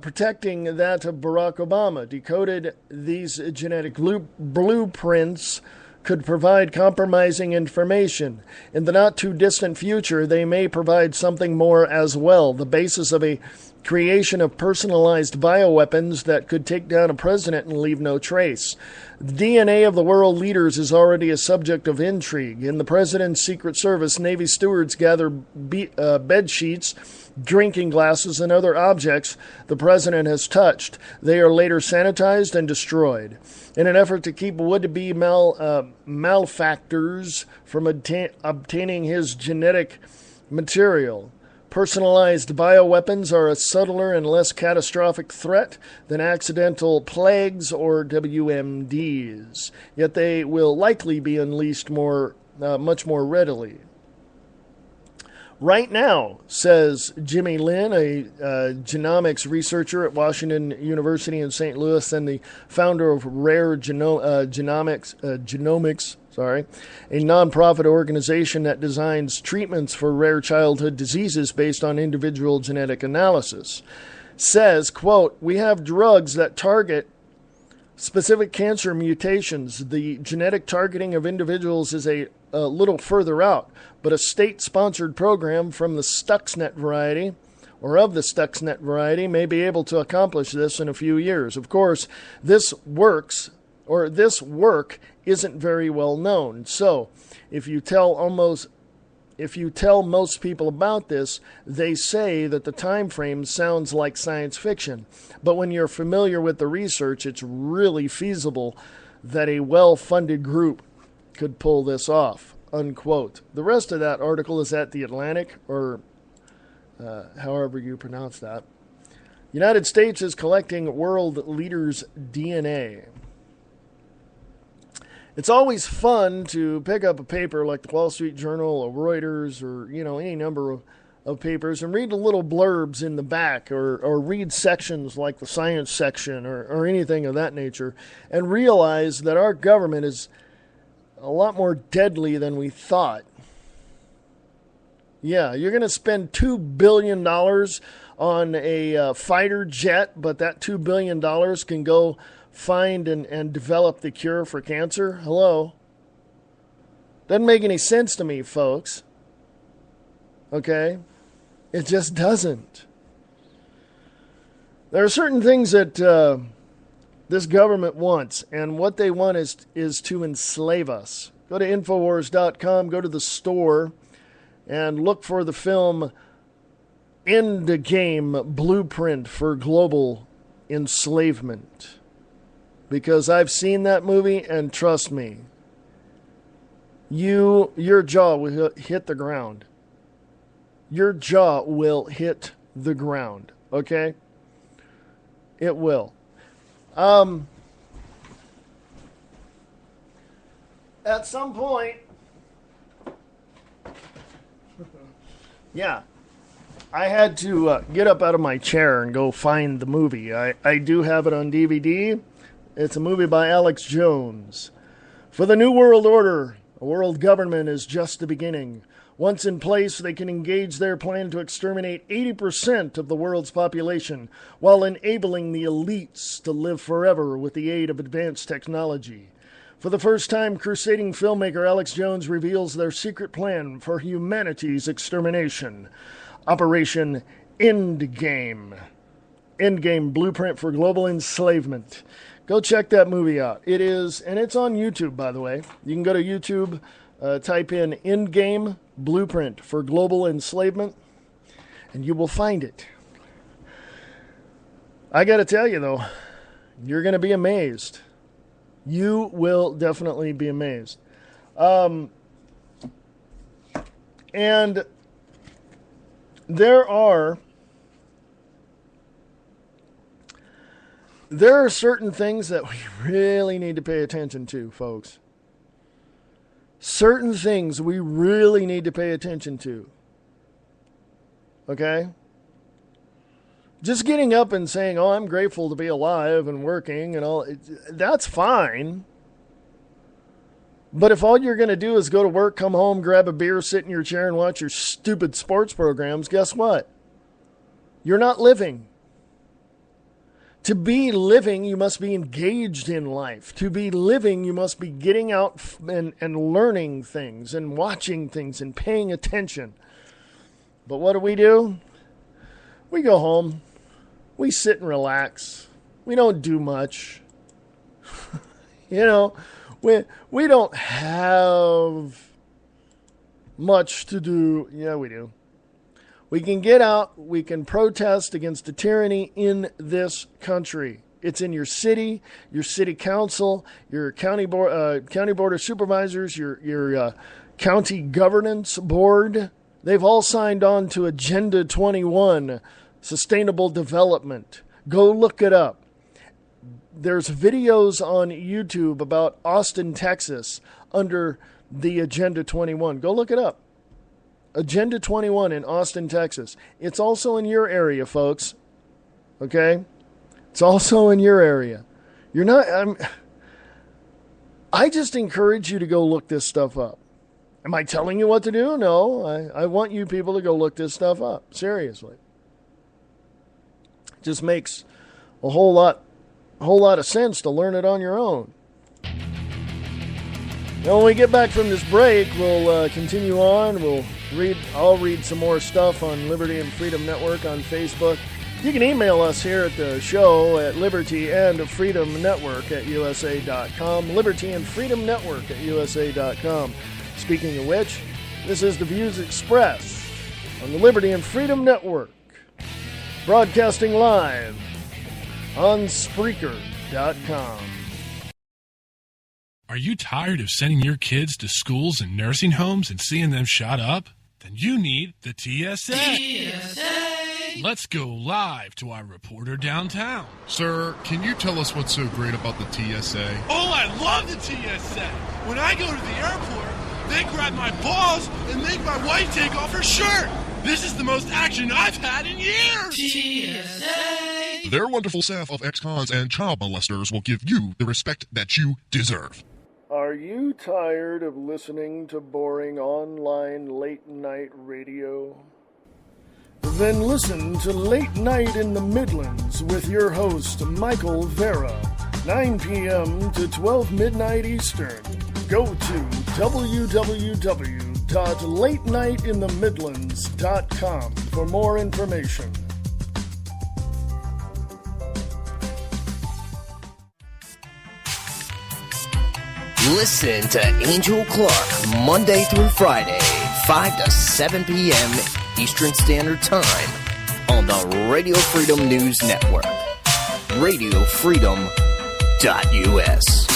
protecting that of Barack Obama. Decoded, these genetic blueprints could provide compromising information. In the not-too-distant future, they may provide something more as well, the basis of a creation of personalized bioweapons that could take down a president and leave no trace. The DNA of the world leaders is already a subject of intrigue. In the president's Secret Service, Navy stewards gather bed sheets, drinking glasses, and other objects the president has touched. They are later sanitized and destroyed. In an effort to keep would-be malefactors from obtaining his genetic material, Personalized bioweapons are a subtler and less catastrophic threat than accidental plagues or WMDs, yet they will likely be unleashed much more readily. Right now, says Jimmy Lin, a genomics researcher at Washington University in St. Louis and the founder of Rare Genomics, a nonprofit organization that designs treatments for rare childhood diseases based on individual genetic analysis, says, quote, "We have drugs that target specific cancer mutations. The genetic targeting of individuals is a little further out, but a state-sponsored program from the Stuxnet variety, or of the Stuxnet variety, may be able to accomplish this in a few years. Of course, this work isn't very well known. So, if you tell most people about this, they say that the time frame sounds like science fiction. But when you're familiar with the research, it's really feasible that a well-funded group could pull this off," unquote. The rest of that article is at The Atlantic, or however you pronounce that. United States is collecting world leaders' DNA. It's always fun to pick up a paper like the Wall Street Journal or Reuters or, any number of papers and read the little blurbs in the back or read sections like the science section or anything of that nature and realize that our government is a lot more deadly than we thought. Yeah, you're going to spend $2 billion on a fighter jet, but that $2 billion can go find and develop the cure for cancer? Hello? Doesn't make any sense to me, folks. Okay? It just doesn't. There are certain things that this government wants, and what they want is to enslave us. Go to Infowars.com, go to the store, and look for the film Endgame Blueprint for Global Enslavement. Because I've seen that movie, and trust me, your jaw will hit the ground. Your jaw will hit the ground, okay? It will. At some point, yeah, I had to get up out of my chair and go find the movie. I do have it on DVD. It's a movie by Alex Jones. For the New World Order, a world government is just the beginning. Once in place, they can engage their plan to exterminate 80% of the world's population while enabling the elites to live forever with the aid of advanced technology. For the first time, crusading filmmaker Alex Jones reveals their secret plan for humanity's extermination. Operation Endgame. Endgame Blueprint for Global Enslavement. Go check that movie out. It is, and it's on YouTube, by the way. You can go to YouTube, type in Endgame Blueprint for Global Enslavement, and you will find it. I got to tell you, though, you're going to be amazed. You will definitely be amazed. And there are certain things that we really need to pay attention to, folks. Certain things we really need to pay attention to. Okay? Just getting up and saying, "Oh, I'm grateful to be alive and working," and all, that's fine. But if all you're going to do is go to work, come home, grab a beer, sit in your chair, and watch your stupid sports programs, guess what? You're not living. To be living, you must be engaged in life. To be living, you must be getting out and learning things and watching things and paying attention. But what do? We go home. We sit and relax. We don't do much. We don't have much to do. Yeah, we do. We can get out, we can protest against the tyranny in this country. It's in your city council, your county board of supervisors, your county governance board. They've all signed on to Agenda 21, Sustainable Development. Go look it up. There's videos on YouTube about Austin, Texas, under the Agenda 21. Go look it up. Agenda 21 in Austin, Texas. It's also in your area, folks. Okay? It's also in your area. I just encourage you to go look this stuff up. Am I telling you what to do? No. I want you people to go look this stuff up. Seriously. It just makes a whole lot of sense to learn it on your own. Now, when we get back from this break, we'll continue on. I'll read some more stuff on Liberty and Freedom Network on Facebook. You can email us here at the show at libertyandfreedomnetwork@usa.com. Liberty and Freedom Network @usa.com. Speaking of which, this is the views expressed on the Liberty and Freedom Network, broadcasting live on Spreaker.com. Are you tired of sending your kids to schools and nursing homes and seeing them shot up? Then you need the TSA. Let's go live to our reporter downtown. Sir, can you tell us what's so great about the TSA? Oh, I love the TSA. When I go to the airport, they grab my balls and make my wife take off her shirt. This is the most action I've had in years. TSA. Their wonderful staff of ex-cons and child molesters will give you the respect that you deserve. Are you tired of listening to boring online late-night radio? Then listen to Late Night in the Midlands with your host, Michael Vera, 9 p.m. to 12 midnight Eastern. Go to www.latenightinthemidlands.com for more information. Listen to Angel Clark Monday through Friday, 5 to 7 p.m. Eastern Standard Time on the Radio Freedom News Network. RadioFreedom.us.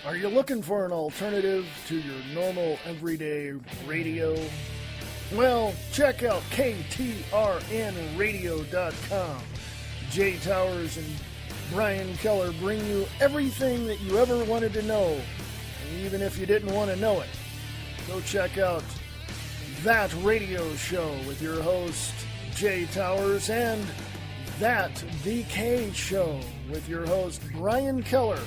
Are you looking for an alternative to your normal everyday radio? Well, check out KTRNradio.com. Jay Towers and Brian Keller bring you everything that you ever wanted to know, and even if you didn't want to know it. Go check out That Radio Show with your host, Jay Towers, and That VK Show with your host, Brian Keller,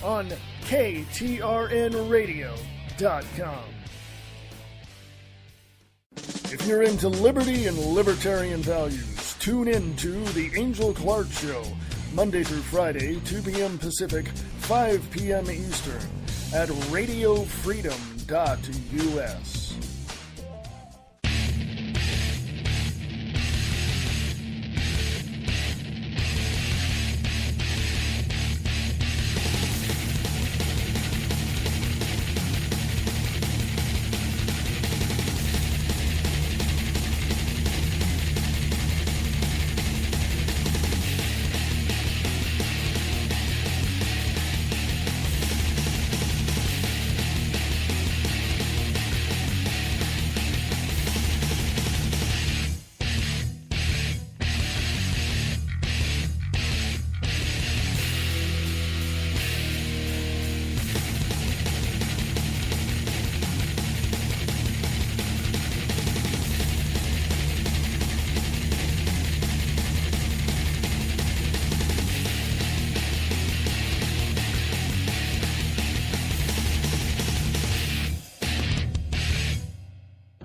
on KTRNradio.com. If you're into liberty and libertarian values, tune in to The Angel Clark Show, Monday through Friday, 2 p.m. Pacific, 5 p.m. Eastern, at radiofreedom.us.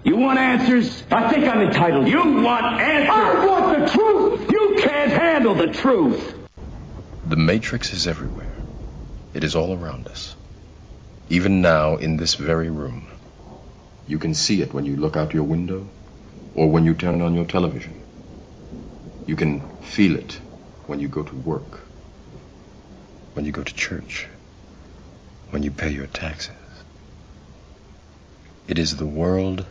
You want answers? I think I'm entitled. You want answers? I want the truth! You can't handle the truth! The Matrix is everywhere. It is all around us. Even now, in this very room. You can see it when you look out your window or when you turn on your television. You can feel it when you go to work, when you go to church, when you pay your taxes. It is the world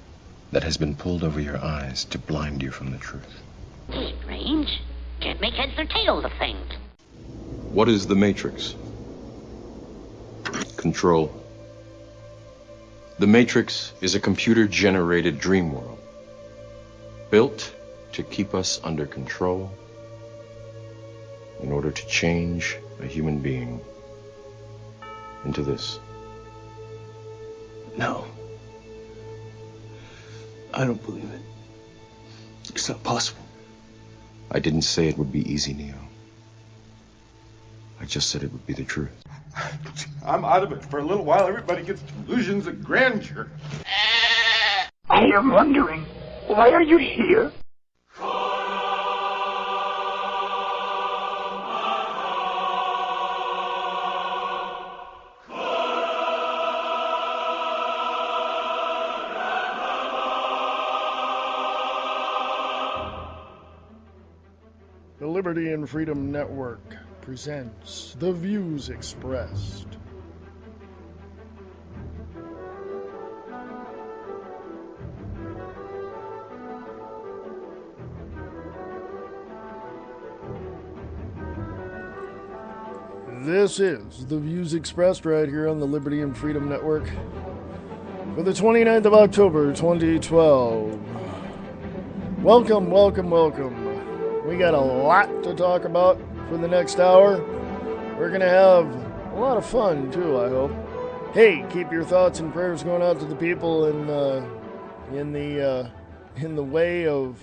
that has been pulled over your eyes to blind you from the truth. Strange. Can't make heads or tails of things. What is the Matrix? Control. The Matrix is a computer-generated dream world, built to keep us under control in order to change a human being into this. No. I don't believe it. It's not possible. I didn't say it would be easy, Neo. I just said it would be the truth. I'm out of it for a little while. Everybody gets delusions of grandeur. I am wondering, why are you here? The Liberty and Freedom Network presents The Views Expressed. This is The Views Expressed right here on the Liberty and Freedom Network for the 29th of October, 2012. Welcome, welcome, welcome. We got a lot to talk about for the next hour. We're going to have a lot of fun, too, I hope. Hey, keep your thoughts and prayers going out to the people in the way of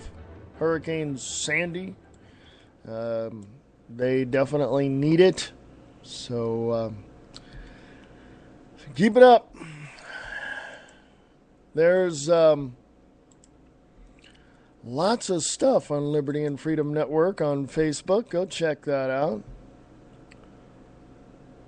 Hurricane Sandy. They definitely need it. So keep it up. There's lots of stuff on Liberty and Freedom Network on Facebook. Go check that out.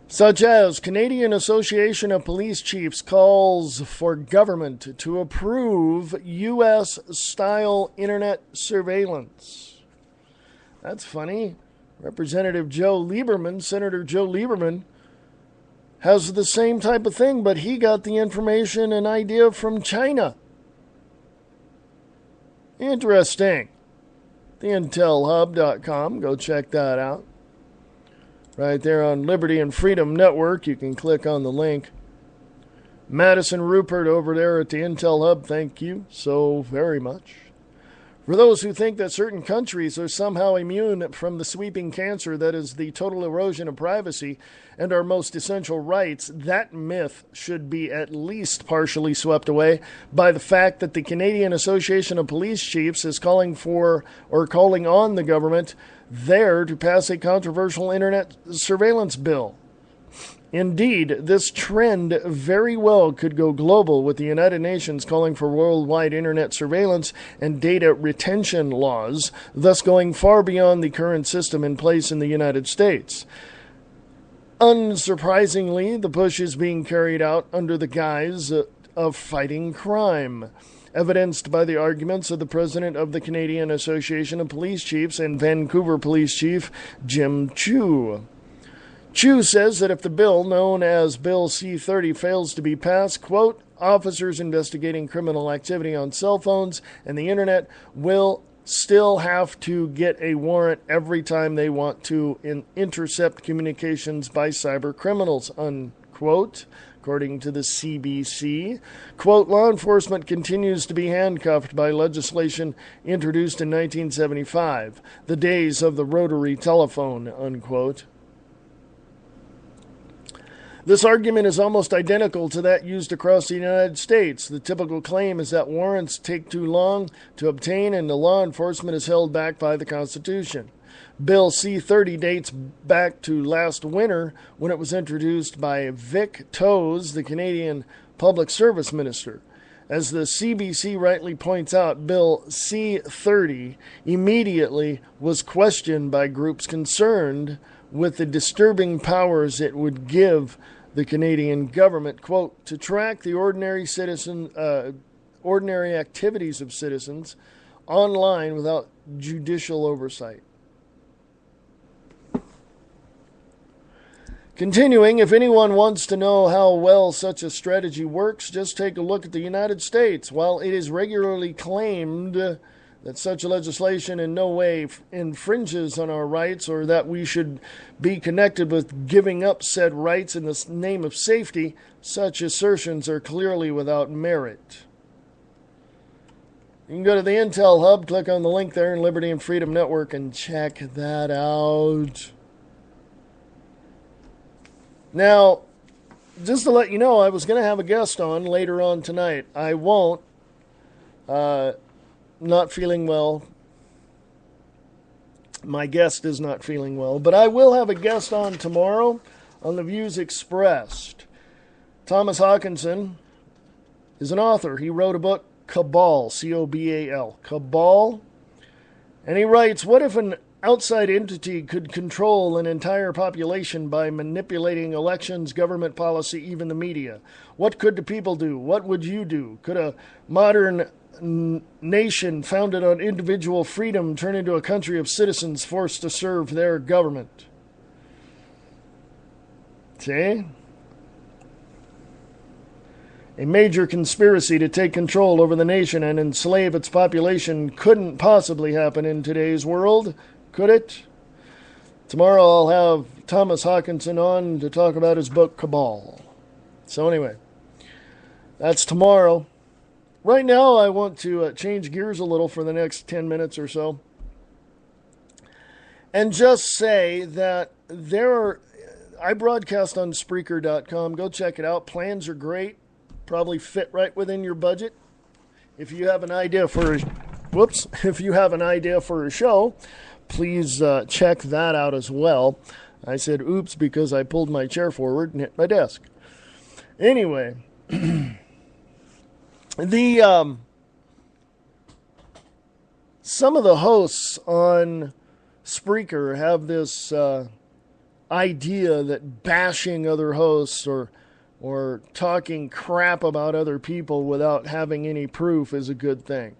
Such as Canadian Association of Police Chiefs calls for government to approve U.S.-style internet surveillance. That's funny. Representative Senator Joe Lieberman, has the same type of thing, but he got the information and idea from China. Interesting. TheIntelHub.com. Go check that out. Right there on Liberty and Freedom Network. You can click on the link. Madison Rupert over there at the Intel Hub, thank you so very much. For those who think that certain countries are somehow immune from the sweeping cancer that is the total erosion of privacy and our most essential rights, that myth should be at least partially swept away by the fact that the Canadian Association of Police Chiefs is calling on the government there to pass a controversial internet surveillance bill. Indeed, this trend very well could go global, with the United Nations calling for worldwide internet surveillance and data retention laws, thus going far beyond the current system in place in the United States. Unsurprisingly, the push is being carried out under the guise of fighting crime, evidenced by the arguments of the president of the Canadian Association of Police Chiefs and Vancouver Police Chief Jim Chu. Chu says that if the bill, known as Bill C-30, fails to be passed, quote, officers investigating criminal activity on cell phones and the internet will still have to get a warrant every time they want to intercept communications by cyber criminals, unquote. According to the CBC, quote, law enforcement continues to be handcuffed by legislation introduced in 1975, the days of the rotary telephone, unquote. This argument is almost identical to that used across the United States. The typical claim is that warrants take too long to obtain and the law enforcement is held back by the Constitution. Bill C-30 dates back to last winter when it was introduced by Vic Toes, the Canadian Public Service Minister. As the CBC rightly points out, Bill C-30 immediately was questioned by groups concerned with the disturbing powers it would give the Canadian government, quote, to track the ordinary activities of citizens online without judicial oversight. Continuing, if anyone wants to know how well such a strategy works, just take a look at the United States. While it is regularly claimed that such legislation in no way infringes on our rights or that we should be connected with giving up said rights in the name of safety, such assertions are clearly without merit. You can go to the Intel Hub, click on the link there in Liberty and Freedom Network and check that out. Now, just to let you know, I was going to have a guest on later on tonight. I won't. Not feeling well. My guest is not feeling well. But I will have a guest on tomorrow on The Views Expressed. Thomas Hawkinson is an author. He wrote a book, Cabal, C-O-B-A-L, Cabal. And he writes, what if an outside entity could control an entire population by manipulating elections, government policy, even the media? What could the people do? What would you do? Could a modern nation founded on individual freedom turn into a country of citizens forced to serve their government? See? A major conspiracy to take control over the nation and enslave its population couldn't possibly happen in today's world, could it? Tomorrow I'll have Thomas Hawkinson on to talk about his book, Cabal. So anyway, that's tomorrow. Right now I want to change gears a little for the next 10 minutes or so and just say that I broadcast on Spreaker.com. Go check it out. Plans are great. Probably fit right within your budget. If you have an idea for a show, please check that out as well. I said oops because I pulled my chair forward and hit my desk. Anyway, some of the hosts on Spreaker have this idea that bashing other hosts or talking crap about other people without having any proof is a good thing.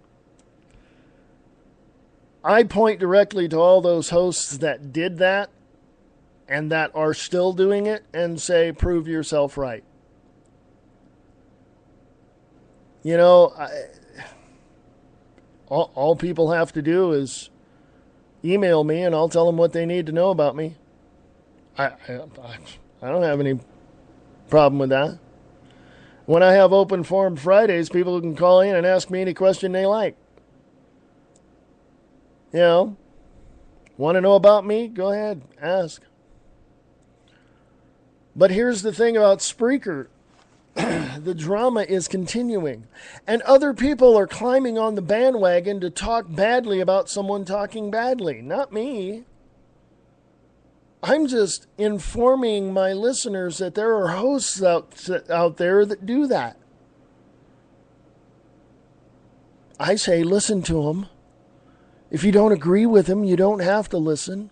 I point directly to all those hosts that did that and that are still doing it and say, prove yourself right. You know, all people have to do is email me and I'll tell them what they need to know about me. I don't have any problem with that. When I have open forum Fridays, people can call in and ask me any question they like. You know, want to know about me? Go ahead, ask. But here's the thing about Spreaker. The drama is continuing. And other people are climbing on the bandwagon to talk badly about someone talking badly. Not me. I'm just informing my listeners that there are hosts out there that do that. I say listen to them. If you don't agree with them, you don't have to listen.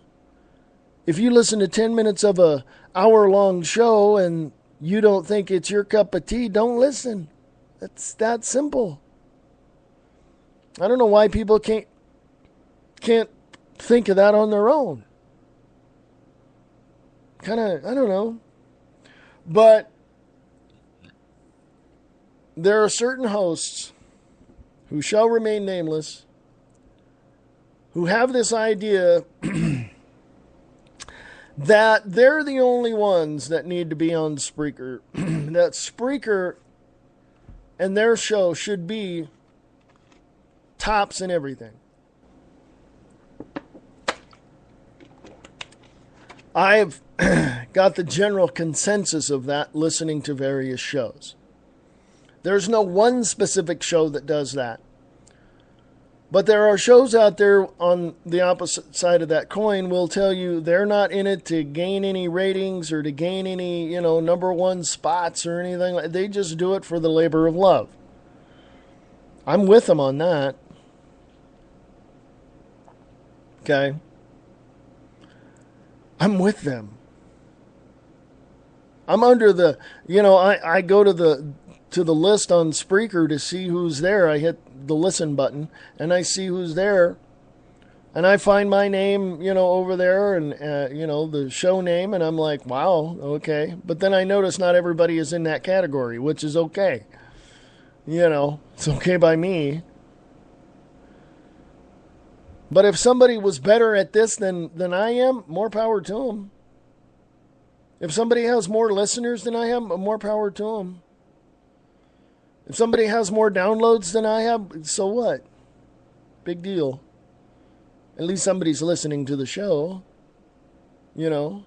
If you listen to 10 minutes of a hour-long show and you don't think it's your cup of tea, don't listen. It's that simple. I don't know why people can't think of that on their own. I don't know. But there are certain hosts who shall remain nameless who have this idea that they're the only ones that need to be on Spreaker. That Spreaker and their show should be tops in everything. I've got the general consensus of that listening to various shows. There's no one specific show that does that. But there are shows out there on the opposite side of that coin will tell you they're not in it to gain any ratings or to gain any, number one spots or anything. They just do it for the labor of love. I'm with them on that. Okay. I'm with them. I'm under the, I go to the list on Spreaker to see who's there. I hit the listen button and I see who's there. And I find my name, over there and, the show name. And I'm like, wow, okay. But then I notice not everybody is in that category, which is okay. It's okay by me. But if somebody was better at this than I am, more power to them. If somebody has more listeners than I have, more power to them. If somebody has more downloads than I have, so what? Big deal. At least somebody's listening to the show, you know.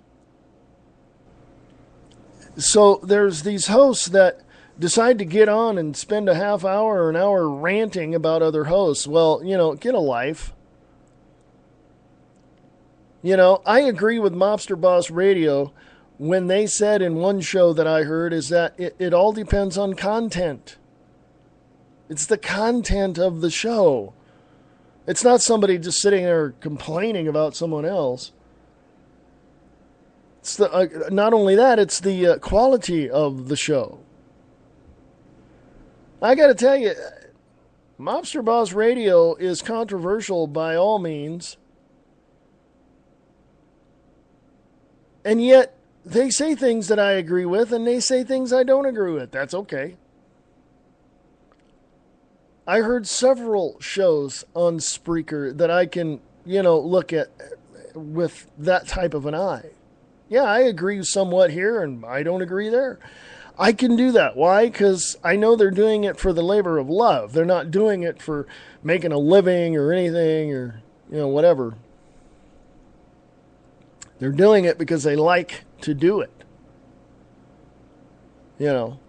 So there's these hosts that decide to get on and spend a half hour or an hour ranting about other hosts. Well, you know, get a life. You know, I agree with Mobster Boss Radio when they said in one show that I heard is that it all depends on content. It's the content of the show. It's not somebody just sitting there complaining about someone else. It's the not only that, it's the quality of the show. I got to tell you, Mobster Boss Radio is controversial by all means. And yet, they say things that I agree with, and they say things I don't agree with. That's okay. I heard several shows on Spreaker that I can, you know, look at with that type of an eye. Yeah, I agree somewhat here, and I don't agree there. I can do that. Why? Because I know they're doing it for the labor of love. They're not doing it for making a living or anything or, you know, whatever. They're doing it because they like to do it. You know.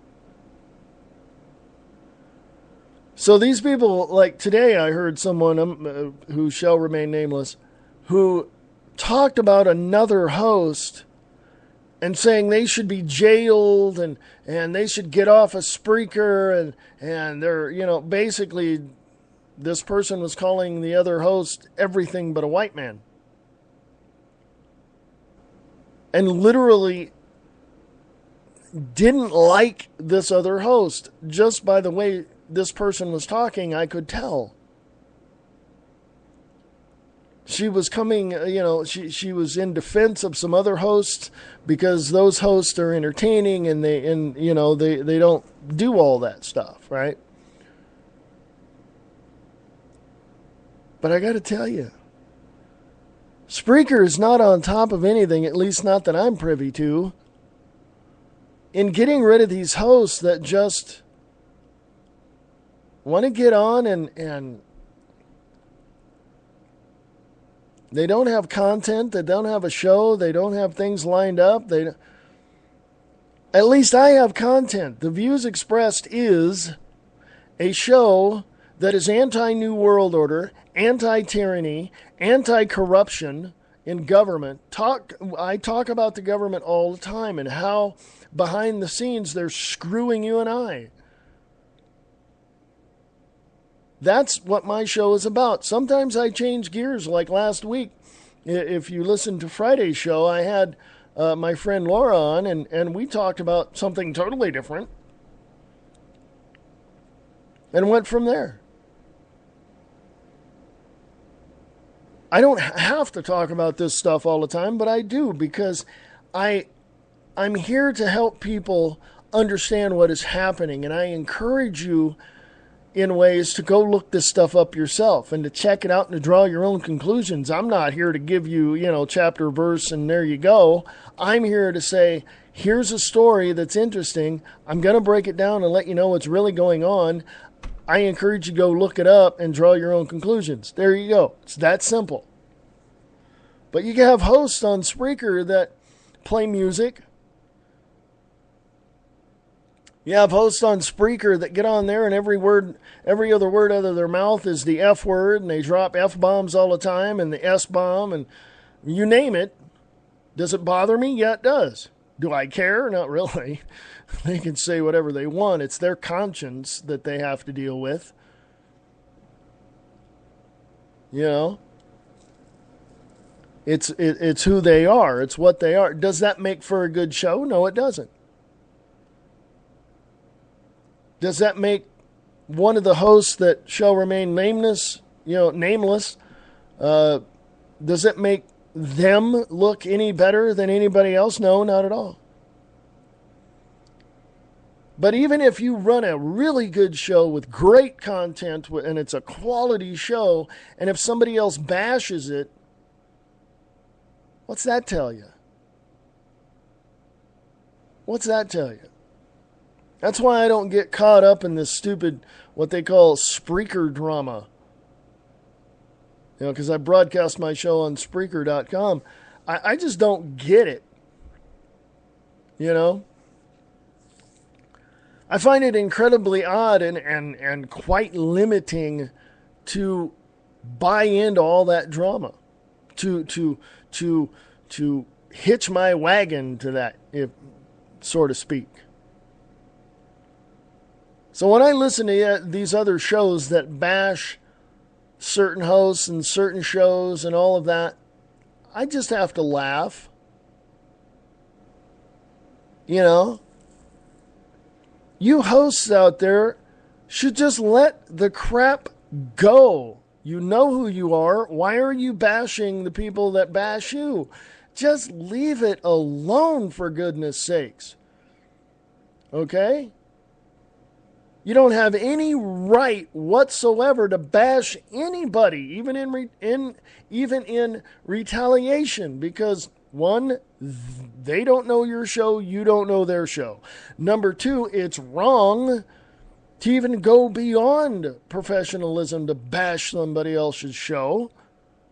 So these people, like today I heard someone who shall remain nameless, who talked about another host and saying they should be jailed and they should get off a Spreaker and they're, you know, basically this person was calling the other host everything but a white man. And literally didn't like this other host. Just by the way this person was talking, I could tell. She was coming, you know, she was in defense of some other hosts because those hosts are entertaining and they don't do all that stuff, right? But I got to tell you, Spreaker is not on top of anything, at least not that I'm privy to, in getting rid of these hosts that just want to get on and they don't have content, they don't have a show, they don't have things lined up. At least I have content. The Views Expressed is a show that is anti-New World Order, anti-tyranny, anti-corruption in government. I talk about the government all the time and how behind the scenes they're screwing you and I. That's what my show is about. Sometimes I change gears, like last week. If you listen to Friday's show, I had my friend Laura on, and we talked about something totally different and went from there. I don't have to talk about this stuff all the time, but I do because I'm here to help people understand what is happening, and I encourage you in ways to go look this stuff up yourself and to check it out and to draw your own conclusions. I'm not here to give you, you know, chapter, verse, and there you go. I'm here to say, here's a story that's interesting. I'm going to break it down and let you know what's really going on. I encourage you to go look it up and draw your own conclusions. There you go. It's that simple. But you can have hosts on Spreaker that play music. You have hosts on Spreaker that get on there and every other word out of their mouth is the F word, and they drop F-bombs all the time and the S-bomb and you name it. Does it bother me? Yeah, it does. Do I care? Not really. They can say whatever they want. It's their conscience that they have to deal with. You know? It's who they are. It's what they are. Does that make for a good show? No, it doesn't. Does that make one of the hosts that shall remain nameless, does it make them look any better than anybody else? No, not at all. But even if you run a really good show with great content and it's a quality show, and if somebody else bashes it, what's that tell you? What's that tell you? That's why I don't get caught up in this stupid, what they call Spreaker drama. You know, because I broadcast my show on Spreaker.com. I just don't get it. You know? I find it incredibly odd and quite limiting to buy into all that drama. To hitch my wagon to that, if so to speak. So when I listen to these other shows that bash certain hosts and certain shows and all of that, I just have to laugh. You know? You hosts out there should just let the crap go. You know who you are. Why are you bashing the people that bash you? Just leave it alone, for goodness sakes. Okay? You don't have any right whatsoever to bash anybody, even in retaliation, because one, they don't know your show, you don't know their show. Number two, it's wrong to even go beyond professionalism to bash somebody else's show.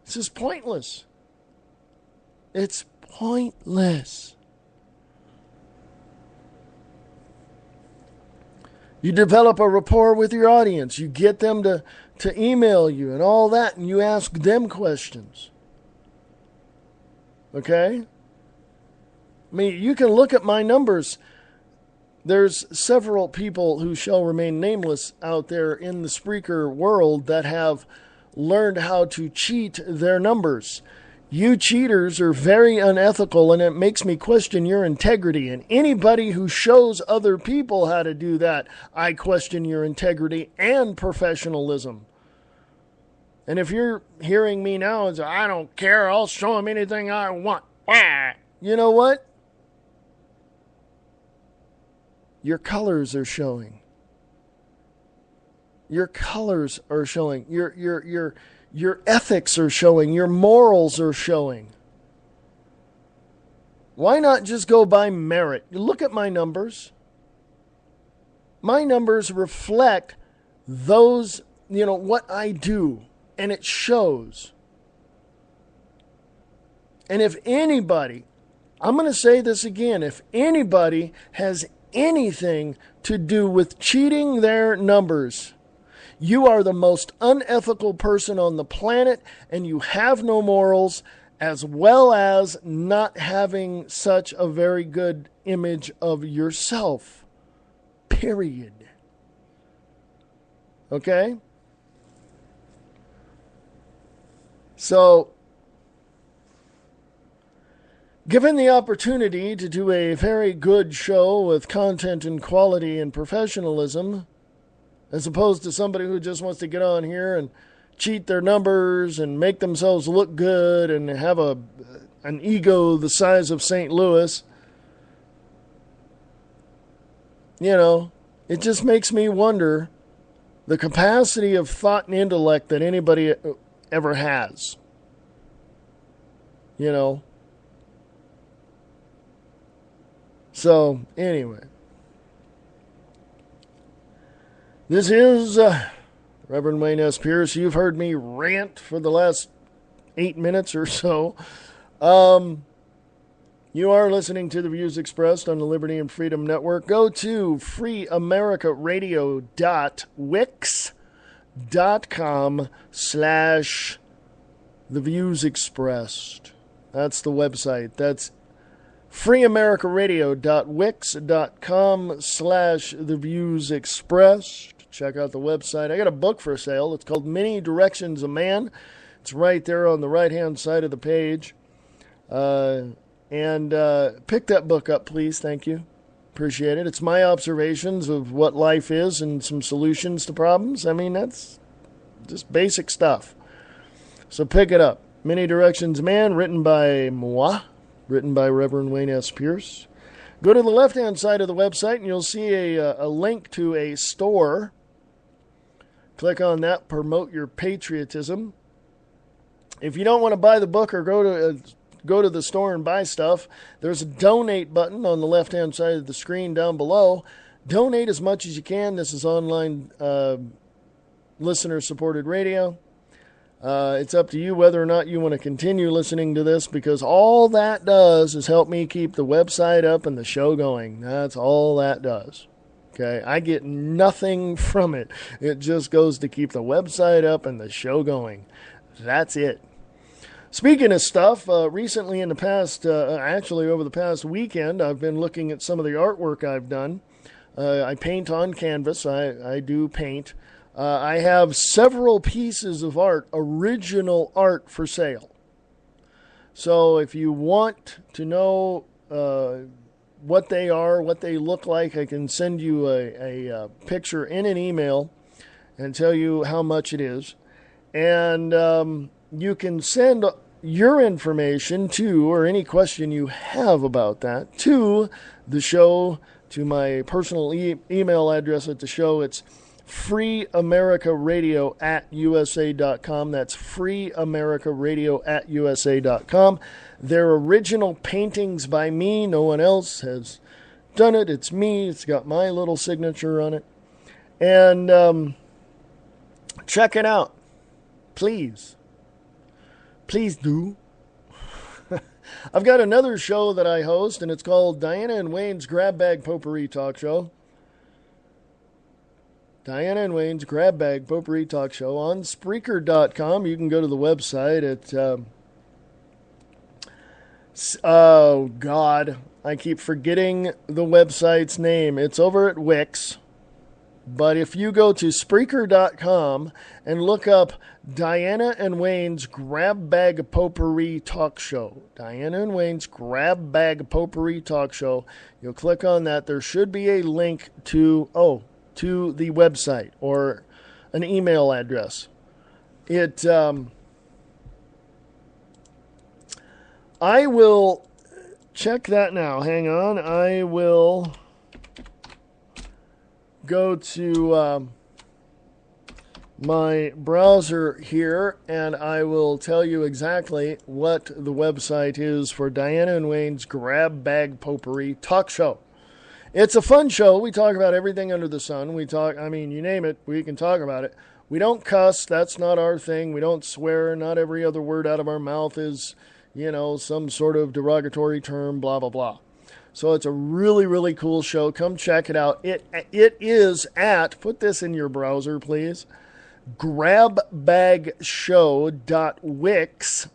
It's just pointless. It's pointless. You develop a rapport with your audience. You get them to email you and all that, and you ask them questions. Okay? I mean, you can look at my numbers. There's several people who shall remain nameless out there in the Spreaker world that have learned how to cheat their numbers. You cheaters are very unethical, and it makes me question your integrity. And anybody who shows other people how to do that, I question your integrity and professionalism. And if you're hearing me now and say, I don't care, I'll show them anything I want. You know what? Your colors are showing. Your colors are showing. Your ethics are showing. Your morals are showing. Why not just go by merit? Look at my numbers. My numbers reflect those, what I do. And it shows. And if anybody, I'm going to say this again, if anybody has anything to do with cheating their numbers, you are the most unethical person on the planet, and you have no morals, as well as not having such a very good image of yourself. Period. Okay? So, given the opportunity to do a very good show with content and quality and professionalism, as opposed to somebody who just wants to get on here and cheat their numbers and make themselves look good and have an ego the size of St. Louis, it just makes me wonder the capacity of thought and intellect that anybody ever has. So, anyway. This is Reverend Wayne S. Pierce. You've heard me rant for the last 8 minutes or so. You are listening to the views expressed on the Liberty and Freedom Network. Go to freeamericaradio.wix.com/the views expressed. That's the website. That's freeamericaradio.wix.com/the views expressed. Check out the website. I got a book for sale. It's called Many Directions of Man. It's right there on the right-hand side of the page. And pick that book up, please. Thank you. Appreciate it. It's my observations of what life is and some solutions to problems. I mean, that's just basic stuff. So pick it up. Many Directions of Man, written by moi, written by Reverend Wayne S. Pierce. Go to the left-hand side of the website and you'll see a link to a store. Click on that, promote your patriotism. If you don't want to buy the book or go to the store and buy stuff, there's a donate button on the left-hand side of the screen down below. Donate as much as you can. This is online listener-supported radio. It's up to you whether or not you want to continue listening to this, because all that does is help me keep the website up and the show going. That's all that does. Okay, I get nothing from it. It just goes to keep the website up and the show going. That's it. Speaking of stuff, recently in the past, actually over the past weekend, I've been looking at some of the artwork I've done. I paint on canvas. I do paint. I have several pieces of art, original art, for sale. So if you want to know what they are, what they look like, I can send you a picture in an email and tell you how much it is. And you can send your information to, or any question you have about that, to the show, to my personal email address at the show. It's freeamericaradio@usa.com. That's freeamericaradio@usa.com. They're original paintings by me. No one else has done it. It's me. It's got my little signature on it. And check it out. Please. Please do. I've got another show that I host, and it's called Diana and Wayne's Grab Bag Potpourri Talk Show. Diana and Wayne's Grab Bag Potpourri Talk Show on Spreaker.com. You can go to the website at... oh, God. I keep forgetting the website's name. It's over at Wix. But if you go to Spreaker.com and look up Diana and Wayne's Grab Bag Potpourri Talk Show, Diana and Wayne's Grab Bag Potpourri Talk Show, you'll click on that. There should be a link to the website or an email address. I will check that now. Hang on. I will go to my browser here, and I will tell you exactly what the website is for Diana and Wayne's Grab Bag Potpourri Talk Show. It's a fun show. We talk about everything under the sun. You name it, we can talk about it. We don't cuss. That's not our thing. We don't swear. Not every other word out of our mouth is, some sort of derogatory term, blah, blah, blah. So it's a really, really cool show. Come check it out. It is at, put this in your browser, please, grabbagshow.wix,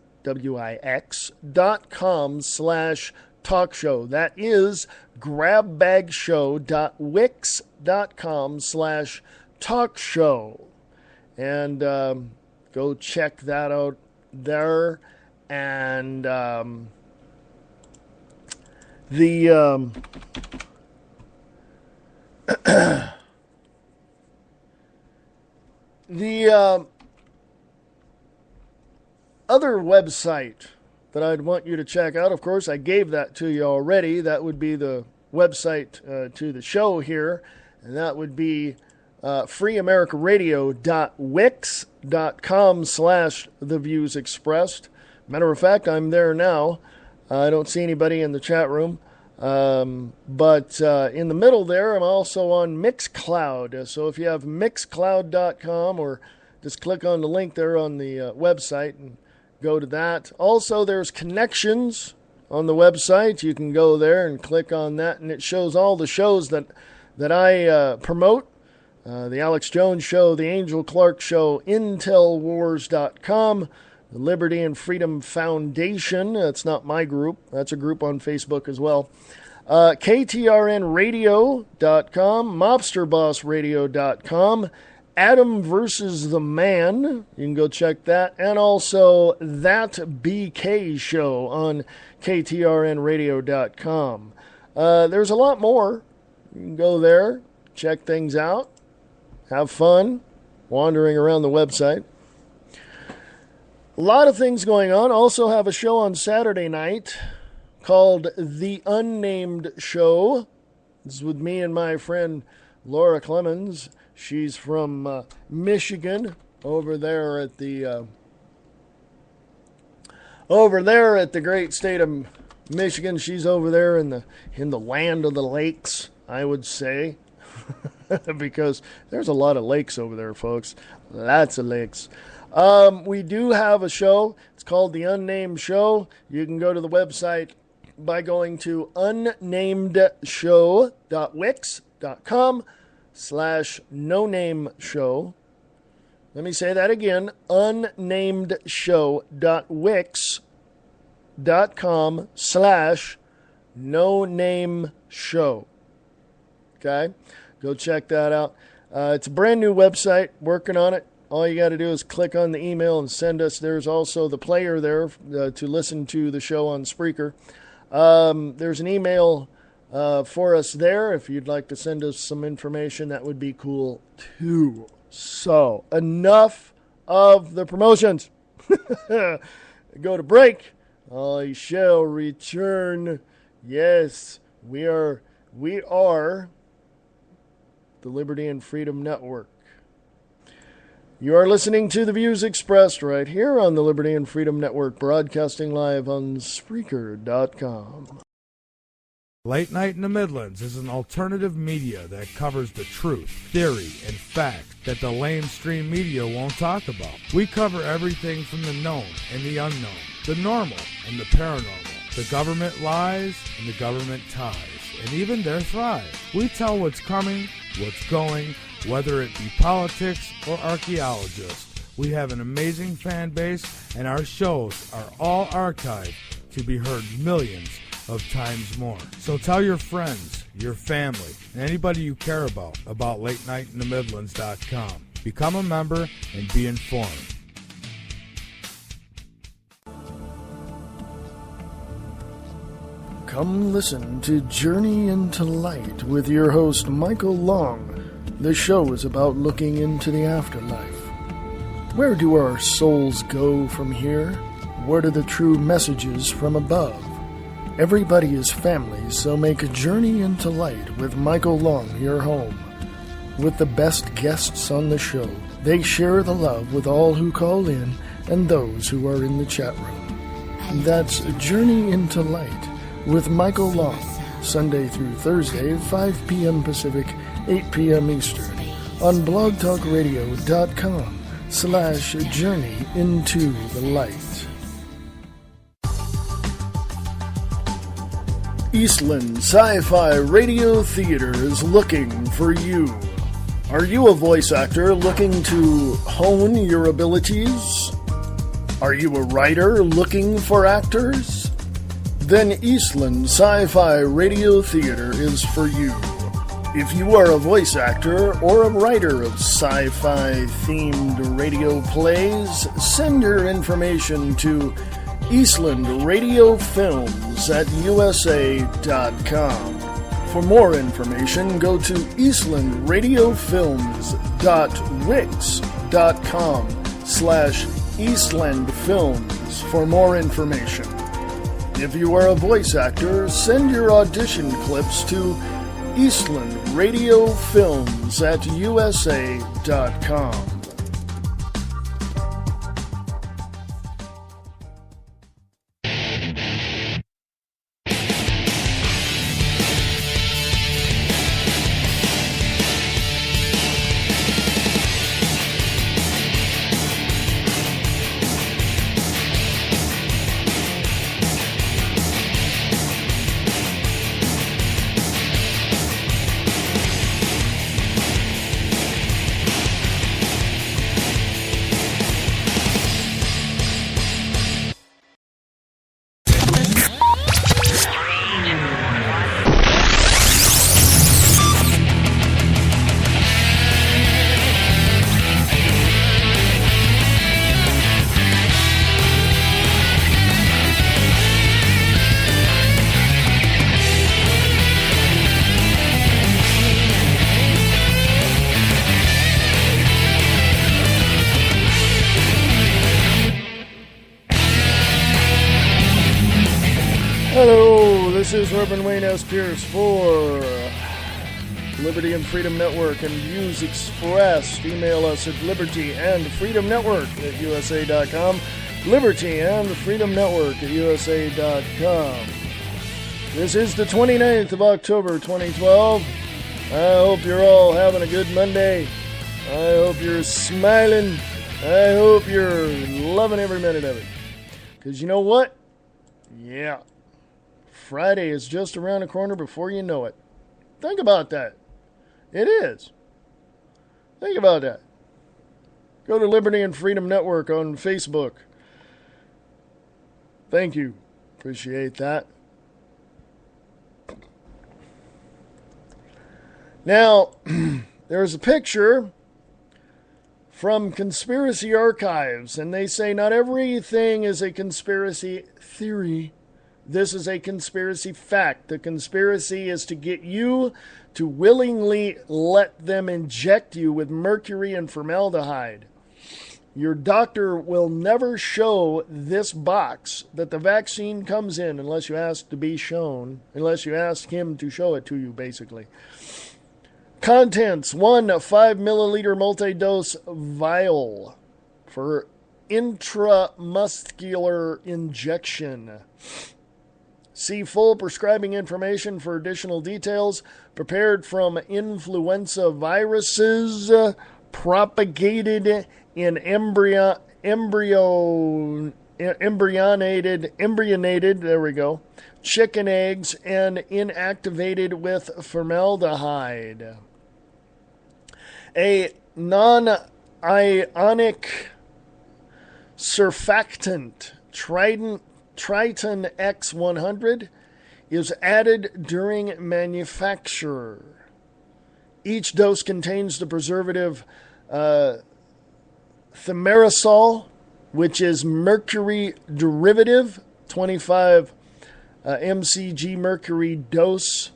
wix.com/talk show. That is grabbagshow.wix.com/talk show. And go check that out there. And the other website that I'd want you to check out, of course, I gave that to you already. That would be the website to the show here, and that would be freeamericaradio.wix.com/theviewsexpressed. Matter of fact, I'm there now. I don't see anybody in the chat room. But in the middle there, I'm also on Mixcloud. So if you have mixcloud.com, or just click on the link there on the website and go to that. Also, there's connections on the website. You can go there and click on that, and it shows all the shows that I promote. The Alex Jones Show, the Angel Clark Show, IntelWars.com, the Liberty and Freedom Foundation. That's not my group. That's a group on Facebook as well. KTRNradio.com, MobsterBossRadio.com, Adam versus the Man. You can go check that. And also That BK Show on KTRNradio.com. There's a lot more. You can go there, check things out, have fun wandering around the website. A lot of things going on. Also have a show on Saturday night called The Unnamed Show. This is with me and my friend Laura Clemens. She's from Michigan, over there at the great state of Michigan. She's over there in the land of the lakes, I would say, because there's a lot of lakes over there, folks. Lots of lakes. We do have a show. It's called The Unnamed Show. You can go to the website by going to unnamedshow.wix.com/no-name-show. Let me say that again, unnamedshow.wix.com/no-name-show. Okay? Go check that out. It's a brand new website, working on it. All you got to do is click on the email and send us. There's also the player there to listen to the show on Spreaker. There's an email for us there. If you'd like to send us some information, that would be cool too. So, enough of the promotions. Go to break. I shall return. Yes, we are the Liberty and Freedom Network. You are listening to the views expressed right here on the Liberty and Freedom Network, broadcasting live on Spreaker.com. Late Night in the Midlands is an alternative media that covers the truth, theory, and fact that the mainstream media won't talk about. We cover everything from the known and the unknown, the normal and the paranormal, the government lies and the government ties, and even their thrive. We tell what's coming, what's going, whether it be politics or archaeologists. We have an amazing fan base, and our shows are all archived to be heard millions of times more. So tell your friends, your family, and anybody you care about LateNightInTheMidlands.com. Become a member and be informed. Come listen to Journey into Light with your host, Michael Long. The show is about looking into the afterlife. Where do our souls go from here? What are the true messages from above? Everybody is family, so make a journey into light with Michael Long your home. With the best guests on the show, they share the love with all who call in and those who are in the chat room. That's Journey into Light with Michael Long, Sunday through Thursday, 5 p.m. Pacific, 8 p.m. Eastern, on blogtalkradio.com/journey into the light. Eastland Sci-Fi Radio Theater is looking for you. Are you a voice actor looking to hone your abilities? Are you a writer looking for actors? Then Eastland Sci-Fi Radio Theater is for you. If you are a voice actor or a writer of sci-fi themed radio plays, send your information to Eastland Radio Films at USA.com. For more information, go to eastlandradiofilms.wix.com/eastlandfilms for more information. If you are a voice actor, send your audition clips to Eastland Radio Films at USA.com. is Reverend Wayne S. Pierce for Liberty and Freedom Network and Views Expressed. Email us at libertyandfreedomnetwork@usa.com. libertyandfreedomnetwork@usa.com. This is the 29th of October, 2012. I hope you're all having a good Monday. I hope you're smiling. I hope you're loving every minute of it. Because you know what? Yeah. Friday is just around the corner before you know it. Think about that. It is. Think about that. Go to Liberty and Freedom Network on Facebook. Thank you. Appreciate that. Now, there's a picture from Conspiracy Archives, and they say not everything is a conspiracy theory. This is a conspiracy fact. The conspiracy is to get you to willingly let them inject you with mercury and formaldehyde. Your doctor will never show this box that the vaccine comes in unless you ask to be shown, unless you ask him to show it to you, basically. Contents: 1 5 milliliter multi-dose vial for intramuscular injection. See full prescribing information for additional details. Prepared from influenza viruses propagated in embryonated, there we go, chicken eggs and inactivated with formaldehyde. A non-ionic surfactant, Triton X100, is added during manufacture. Each dose contains the preservative thimerosal, which is mercury derivative, 25 mcg mercury dose.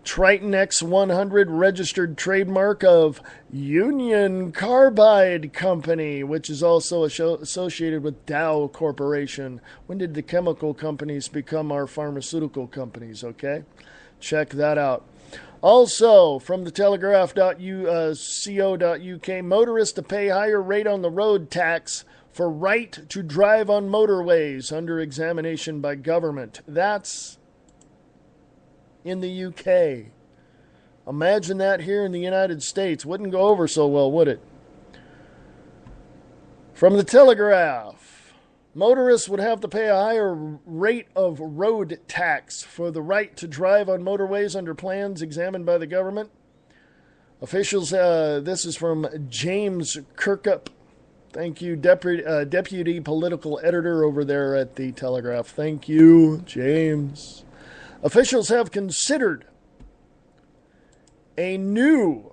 Triton X100 registered trademark of Union Carbide Company, which is also associated with Dow Corporation. When did the chemical companies become our pharmaceutical companies, okay? Check that out. Also, from the telegraph.co.uk, motorists to pay higher rate on the road tax for right to drive on motorways under examination by government. That's in the UK. Imagine that here in the United States. Wouldn't go over so well, would it? From the Telegraph, motorists would have to pay a higher rate of road tax for the right to drive on motorways under plans examined by the government. Officials, this is from James Kirkup. Thank you, Deputy Political Editor over there at the Telegraph. Thank you, James. Officials have considered a new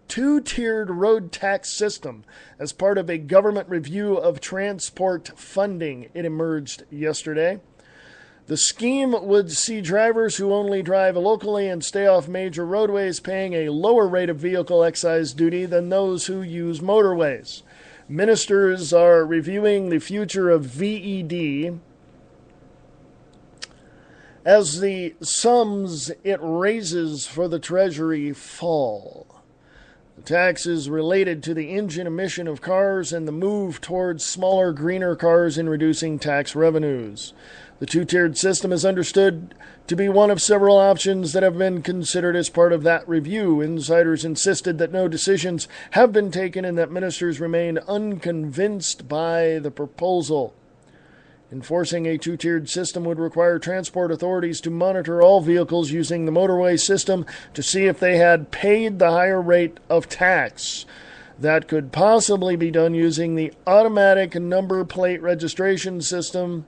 two-tiered road tax system as part of a government review of transport funding. It emerged yesterday. The scheme would see drivers who only drive locally and stay off major roadways paying a lower rate of vehicle excise duty than those who use motorways. Ministers are reviewing the future of VED as the sums it raises for the Treasury fall. The tax is related to the engine emission of cars and the move towards smaller, greener cars in reducing tax revenues. The two-tiered system is understood to be one of several options that have been considered as part of that review. Insiders insisted that no decisions have been taken and that ministers remain unconvinced by the proposal. Enforcing a two-tiered system would require transport authorities to monitor all vehicles using the motorway system to see if they had paid the higher rate of tax. That could possibly be done using the automatic number plate registration system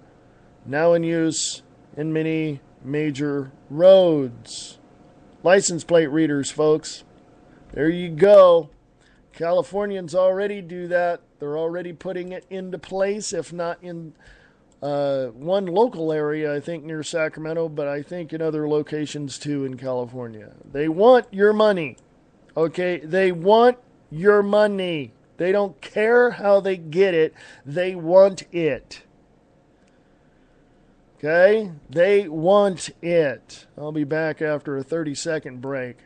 now in use in many major roads. License plate readers, folks. There you go. Californians already do that. They're already putting it into place, if not in one local area, I think near Sacramento, but I think in other locations too in California. They want your money. Okay? They want your money. They don't care how they get it. They want it. Okay? They want it. I'll be back after a 30-second break.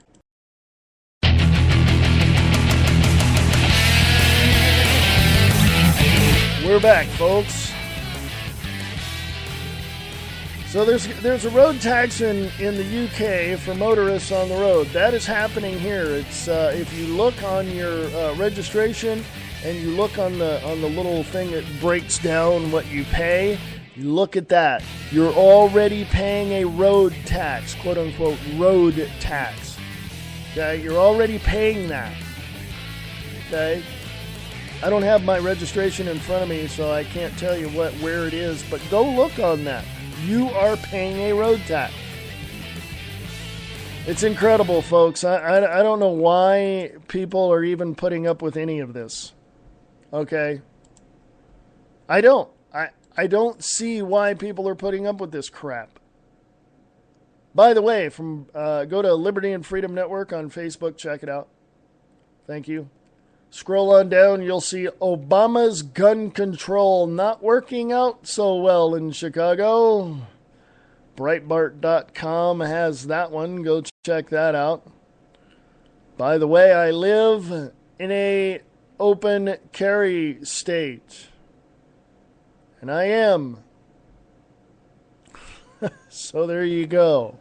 We're back, folks. So there's a road tax in the UK for motorists on the road. That is happening here. It's if you look on your registration and you look on the little thing that breaks down what you pay, you look at that. You're already paying a road tax, quote unquote road tax. Okay, you're already paying that. Okay. I don't have my registration in front of me, so I can't tell you where it is, but go look on that. You are paying a road tax. It's incredible, folks. I don't know why people are even putting up with any of this. Okay? I don't. I don't see why people are putting up with this crap. By the way, go to Liberty and Freedom Network on Facebook. Check it out. Thank you. Scroll on down, you'll see Obama's gun control not working out so well in Chicago. Breitbart.com has that one. Go check that out. By the way, I live in a open carry state. And I am. So there you go.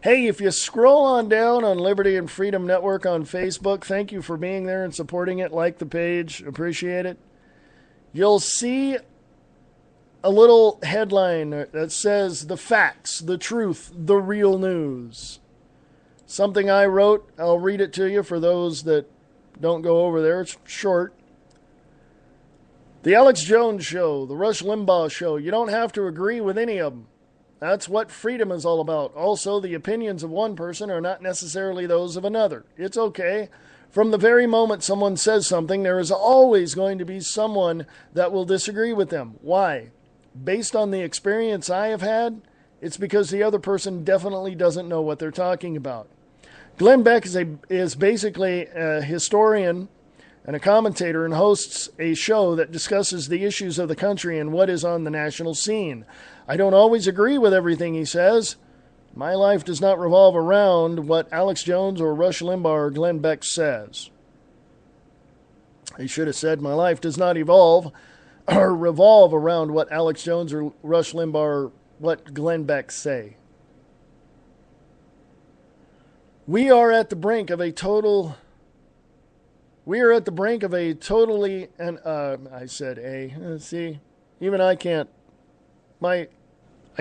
Hey, if you scroll on down on Liberty and Freedom Network on Facebook, thank you for being there and supporting it. Like the page. Appreciate it. You'll see a little headline that says the facts, the truth, the real news. Something I wrote. I'll read it to you for those that don't go over there. It's short. The Alex Jones Show, the Rush Limbaugh Show. You don't have to agree with any of them. That's what freedom is all about. Also, the opinions of one person are not necessarily those of another. It's okay. From the very moment someone says something, there is always going to be someone that will disagree with them. Why? Based on the experience I have had, it's because the other person definitely doesn't know what they're talking about. Glenn Beck is basically a historian and a commentator and hosts a show that discusses the issues of the country and what is on the national scene. I don't always agree with everything he says. My life does not revolve around what Alex Jones or Rush Limbaugh or Glenn Beck says. He should have said, my life does not evolve or revolve around what Alex Jones or Rush Limbaugh or what Glenn Beck say. We are at the brink of a totally, and I said see, even I can't, I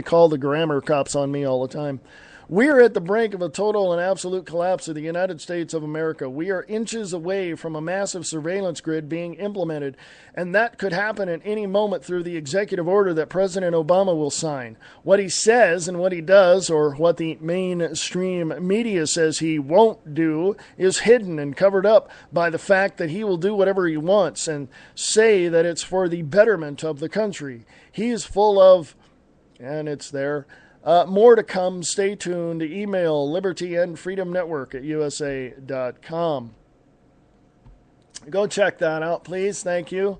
call the grammar cops on me all the time. We are at the brink of a total and absolute collapse of the United States of America. We are inches away from a massive surveillance grid being implemented, and that could happen at any moment through the executive order that President Obama will sign. What he says and what he does, or what the mainstream media says he won't do, is hidden and covered up by the fact that he will do whatever he wants and say that it's for the betterment of the country. He is full of, and it's there, more to come. Stay tuned. Email libertyandfreedomnetwork@usa.com. Go check that out, please. Thank you.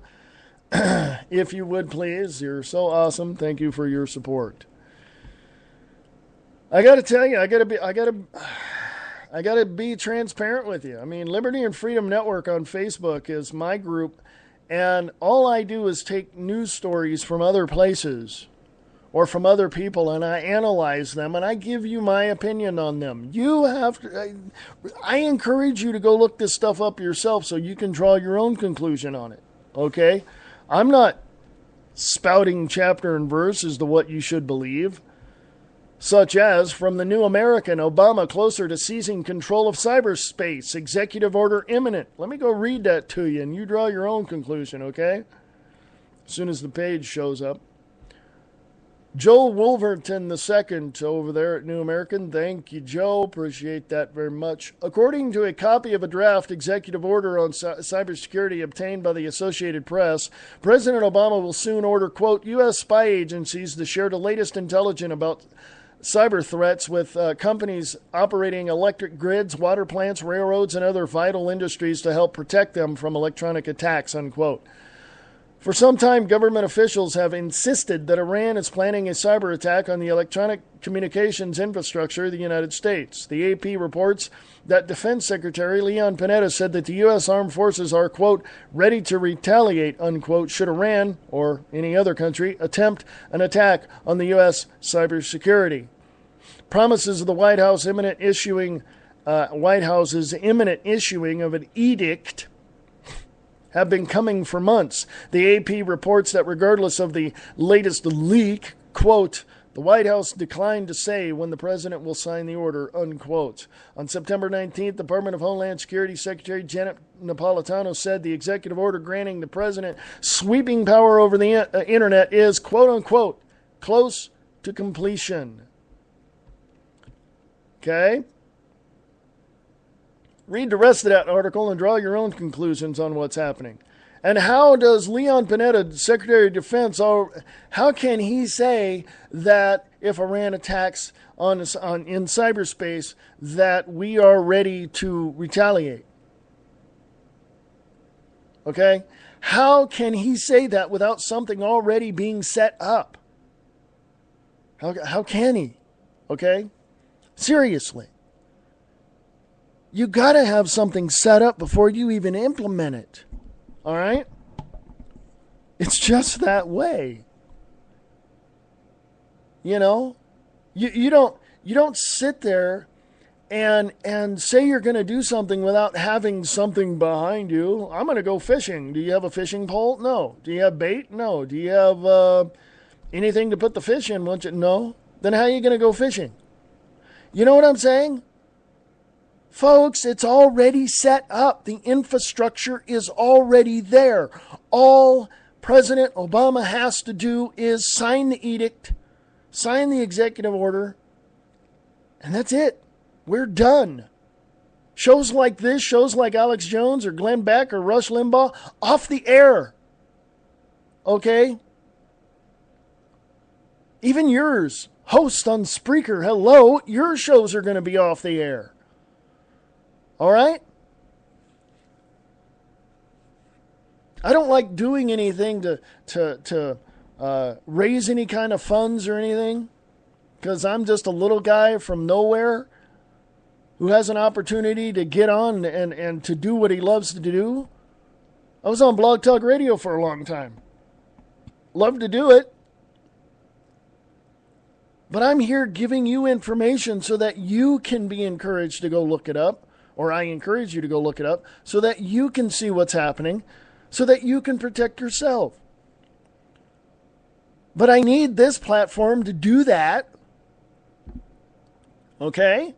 If you would, please. You're so awesome. Thank you for your support. I got to tell you, I got to be transparent with you. I mean, Liberty and Freedom Network on Facebook is my group, and all I do is take news stories from other places or from other people, and I analyze them, and I give you my opinion on them. You have to, I encourage you to go look this stuff up yourself so you can draw your own conclusion on it, okay? I'm not spouting chapter and verse as to what you should believe, such as, from the New American, Obama closer to seizing control of cyberspace, executive order imminent. Let me go read that to you, and you draw your own conclusion, okay? As soon as the page shows up. Joel Wolverton II over there at New American. Thank you, Joe. Appreciate that very much. According to a copy of a draft executive order on cybersecurity obtained by the Associated Press, President Obama will soon order, quote, U.S. spy agencies to share the latest intelligence about cyber threats with companies operating electric grids, water plants, railroads, and other vital industries to help protect them from electronic attacks, unquote. For some time, government officials have insisted that Iran is planning a cyber attack on the electronic communications infrastructure of the United States. The AP reports that Defense Secretary Leon Panetta said that the U.S. Armed Forces are, quote, ready to retaliate, unquote, should Iran, or any other country, attempt an attack on the U.S. cybersecurity. Promises of the White House's imminent issuing of an edict have been coming for months. The AP reports that regardless of the latest leak, quote, the White House declined to say when the president will sign the order, unquote. On September 19th, Department of Homeland Security Secretary Janet Napolitano said the executive order granting the president sweeping power over the internet is, quote unquote, close to completion. Okay? Read the rest of that article and draw your own conclusions on what's happening. And how does Leon Panetta, Secretary of Defense, how can he say that if Iran attacks in cyberspace that we are ready to retaliate? Okay? How can he say that without something already being set up? How can he? Okay? Seriously. You got to have something set up before you even implement it. All right? It's just that way. You know? You don't sit there and say you're going to do something without having something behind you. I'm going to go fishing. Do you have a fishing pole? No. Do you have bait? No. Do you have anything to put the fish in? No. Then how are you going to go fishing? You know what I'm saying? Folks, it's already set up. The infrastructure is already there. All President Obama has to do is sign the edict, sign the executive order, and that's it. We're done. Shows like this, shows like Alex Jones or Glenn Beck or Rush Limbaugh, off the air. Okay? Even yours, host on Spreaker, hello, your shows are going to be off the air. All right? I don't like doing anything to raise any kind of funds or anything, because I'm just a little guy from nowhere who has an opportunity to get on and to do what he loves to do. I was on Blog Talk Radio for a long time. Love to do it. But I'm here giving you information so that you can be encouraged to go look it up. Or I encourage you to go look it up so that you can see what's happening, so that you can protect yourself. But I need this platform to do that. Okay?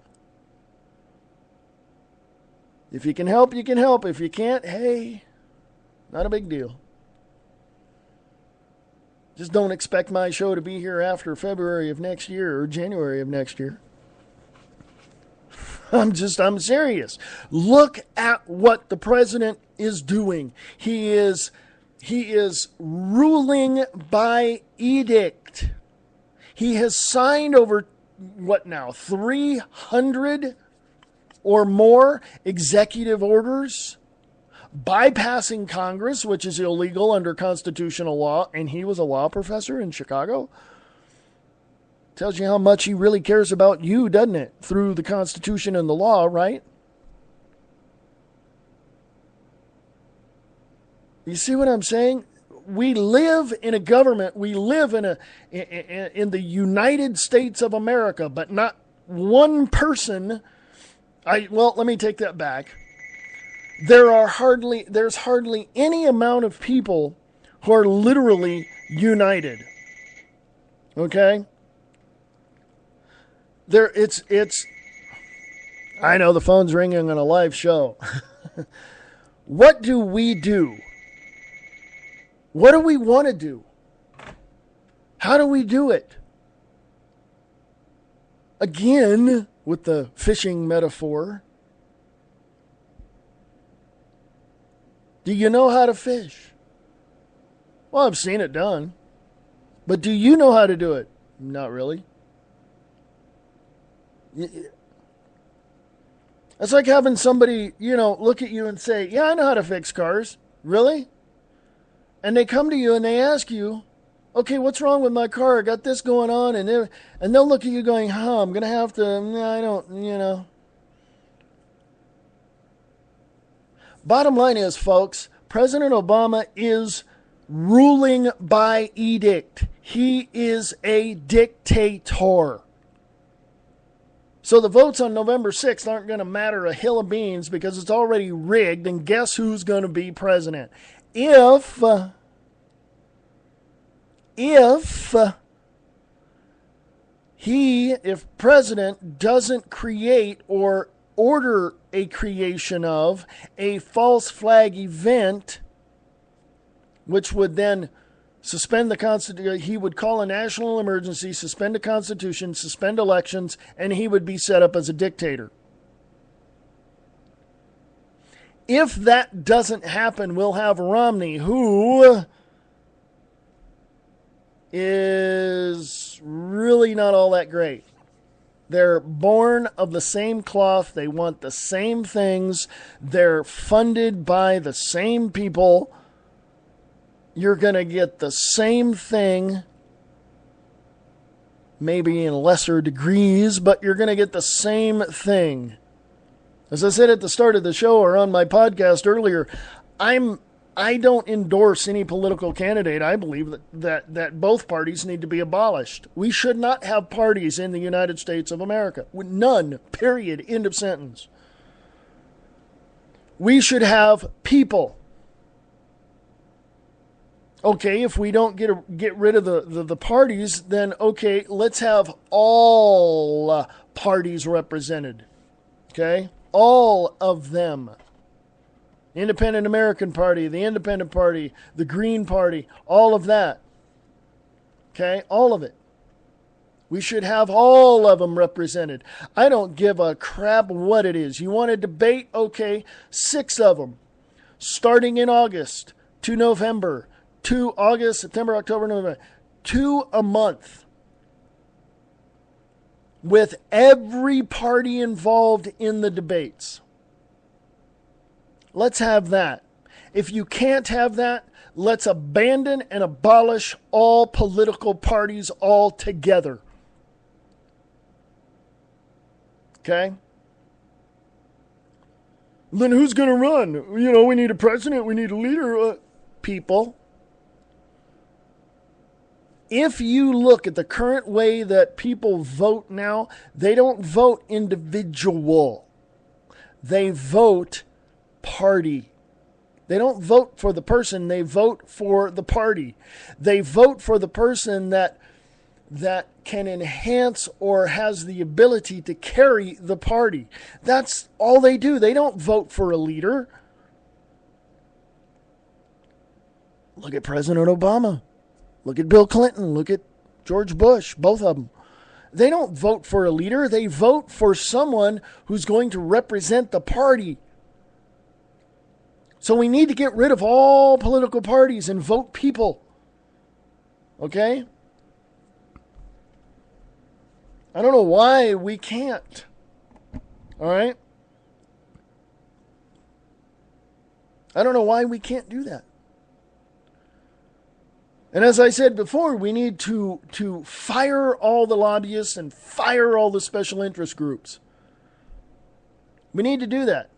If you can help, you can help. If you can't, hey, not a big deal. Just don't expect my show to be here after February of next year or January of next year. I'm serious. Look at what the president is doing. He is ruling by edict. He has signed over, 300 or more executive orders, bypassing Congress, which is illegal under constitutional law, and he was a law professor in Chicago. Tells you how much he really cares about you, doesn't it? Through the Constitution and the law, right? You see what I'm saying? We live in a government. We live in the United States of America, but not one person. Let me take that back. There's hardly any amount of people who are literally united. Okay? I know the phone's ringing on a live show. What do we do? What do we want to do? How do we do it? Again, with the fishing metaphor. Do you know how to fish? Well, I've seen it done. But do you know how to do it? Not really. It's like having somebody, look at you and say, yeah, I know how to fix cars. Really? and they come to you and they ask you, okay, what's wrong with my car? I got this going on, and they'll look at you going, I'm going to have to, I don't. Bottom line is, folks, President Obama is ruling by edict. He is a dictator. So the votes on November 6th aren't going to matter a hill of beans because it's already rigged, and guess who's going to be president? If president doesn't create or order a creation of a false flag event, which would then suspend the Constitution, he would call a national emergency, suspend the Constitution, suspend elections, and he would be set up as a dictator. If that doesn't happen, we'll have Romney, who is really not all that great. They're born of the same cloth. They want the same things. They're funded by the same people. You're going to get the same thing, maybe in lesser degrees, but you're going to get the same thing. As I said at the start of the show or on my podcast earlier, I don't endorse any political candidate. I believe that both parties need to be abolished. We should not have parties in the United States of America. None, period, end of sentence. We should have people. Okay, if we don't get rid of the parties, then okay, let's have all parties represented. Okay? All of them. Independent American Party, the Independent Party, the Green Party, all of that. Okay? All of it. We should have all of them represented. I don't give a crap what it is. You want to debate? Okay, 6 of them. Starting in August to November. 2 August, September, October, November. 2 a month. With every party involved in the debates. Let's have that. If you can't have that, let's abandon and abolish all political parties altogether. Okay? Then who's going to run? We need a president, we need a leader. People. If you look at the current way that people vote now, they don't vote individual. They vote party. They don't vote for the person, they vote for the party. They vote for the person that can enhance or has the ability to carry the party. That's all they do. They don't vote for a leader. Look at President Obama. Look at Bill Clinton. Look at George Bush. Both of them. They don't vote for a leader. They vote for someone who's going to represent the party. So we need to get rid of all political parties and vote people. Okay? I don't know why we can't. All right? I don't know why we can't do that. And as I said before, we need to fire all the lobbyists and fire all the special interest groups. We need to do that.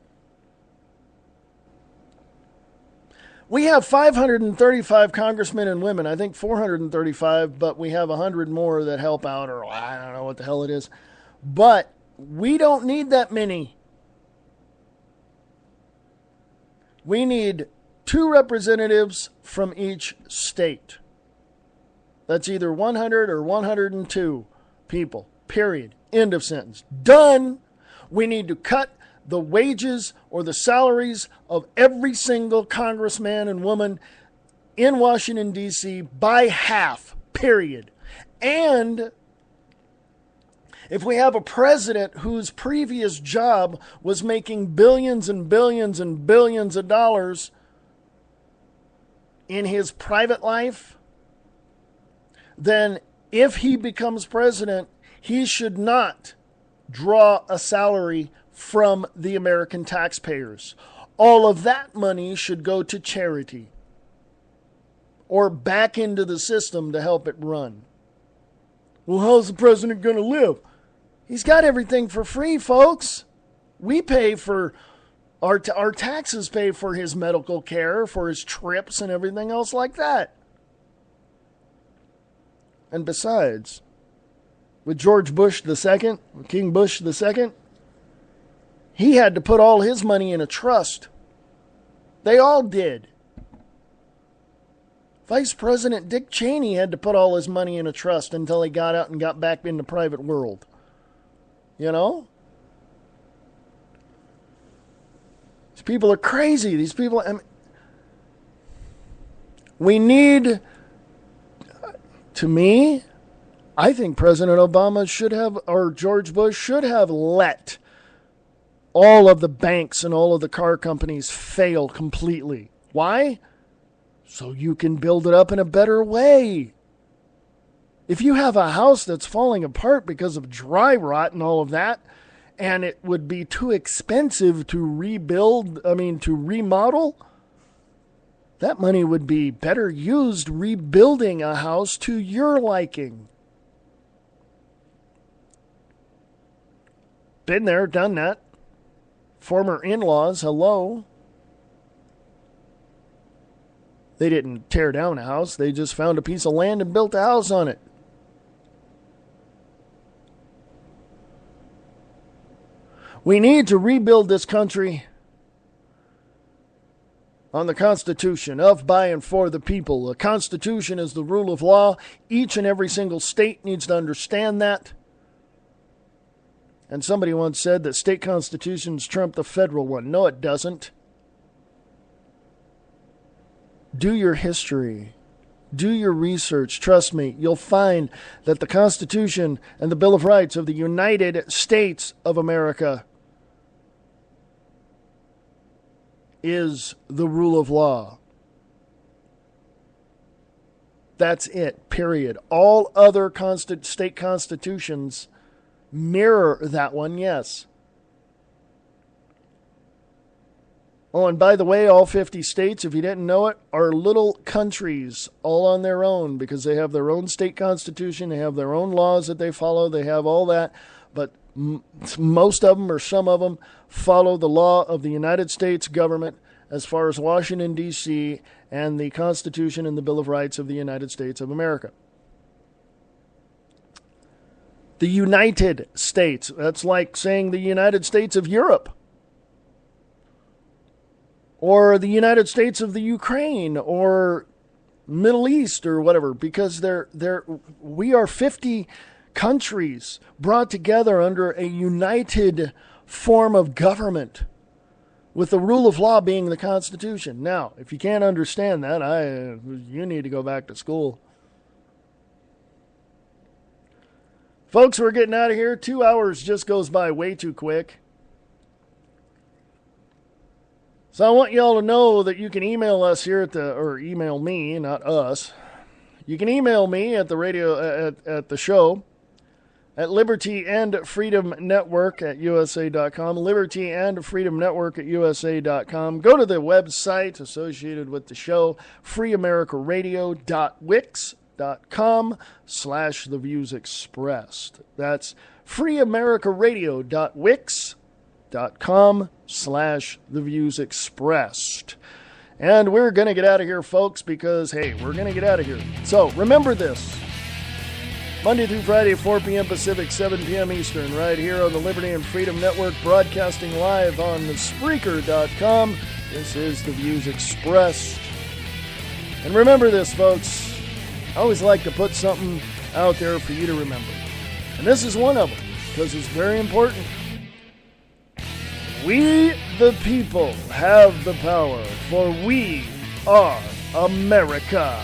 We have 535 congressmen and women. I think 435, but we have 100 more that help out, or I don't know what the hell it is. But we don't need that many. We need 2 representatives from each state. That's either 100 or 102 people. Period. End of sentence. Done. We need to cut the wages or the salaries of every single congressman and woman in Washington, D.C. by half. Period. And if we have a president whose previous job was making billions and billions and billions of dollars in his private life, then if he becomes president, he should not draw a salary from the American taxpayers. All of that money should go to charity. or back into the system to help it run. Well, how's the president going to live? He's got everything for free, folks. We pay for, our taxes pay for his medical care, for his trips and everything else like that. And besides, with George Bush II, King Bush II, he had to put all his money in a trust. They all did. Vice President Dick Cheney had to put all his money in a trust until he got out and got back in the private world. You know? These people are crazy. These people... I mean, we need... To me, I think President Obama should have, or George Bush should have let all of the banks and all of the car companies fail completely. Why? So you can build it up in a better way. If you have a house that's falling apart because of dry rot and all of that, and it would be too expensive to remodel, that money would be better used rebuilding a house to your liking. Been there, done that. Former in-laws, hello. They didn't tear down a house. They just found a piece of land and built a house on it. We need to rebuild this country on the Constitution, of, by, and for the people. The Constitution is the rule of law. Each and every single state needs to understand that. And somebody once said that state constitutions trump the federal one. No, it doesn't. Do your history. Do your research. Trust me, you'll find that the Constitution and the Bill of Rights of the United States of America is the rule of law. That's it, period. All other state constitutions mirror that one, yes. Oh, and by the way, all 50 states, if you didn't know it, are little countries all on their own because they have their own state constitution, they have their own laws that they follow, they have all that. But most of them, or some of them, follow the law of the United States government as far as Washington, D.C., and the Constitution and the Bill of Rights of the United States of America. The United States, that's like saying the United States of Europe. Or the United States of the Ukraine, or Middle East, or whatever, because we are 50 countries brought together under a united form of government, with the rule of law being the Constitution. Now, if you can't understand that, you need to go back to school. Folks, we're getting out of here. 2 hours just goes by way too quick. So I want y'all to know that you can email us here or email me, not us. You can email me at the radio, at the show, at Liberty and Freedom Network at USA.com, Liberty and Freedom Network at USA.com. Go to the website associated with the show, freeamericaradio.wix.com/the views expressed. That's freeamericaradio.wix.com/the views expressed. And we're going to get out of here, folks, because, hey, we're going to get out of here. So remember this. Monday through Friday, 4 p.m. Pacific, 7 p.m. Eastern, right here on the Liberty and Freedom Network, broadcasting live on Spreaker.com. This is The Views Expressed. And remember this, folks. I always like to put something out there for you to remember. And this is one of them, because it's very important. We, the people, have the power, for we are America.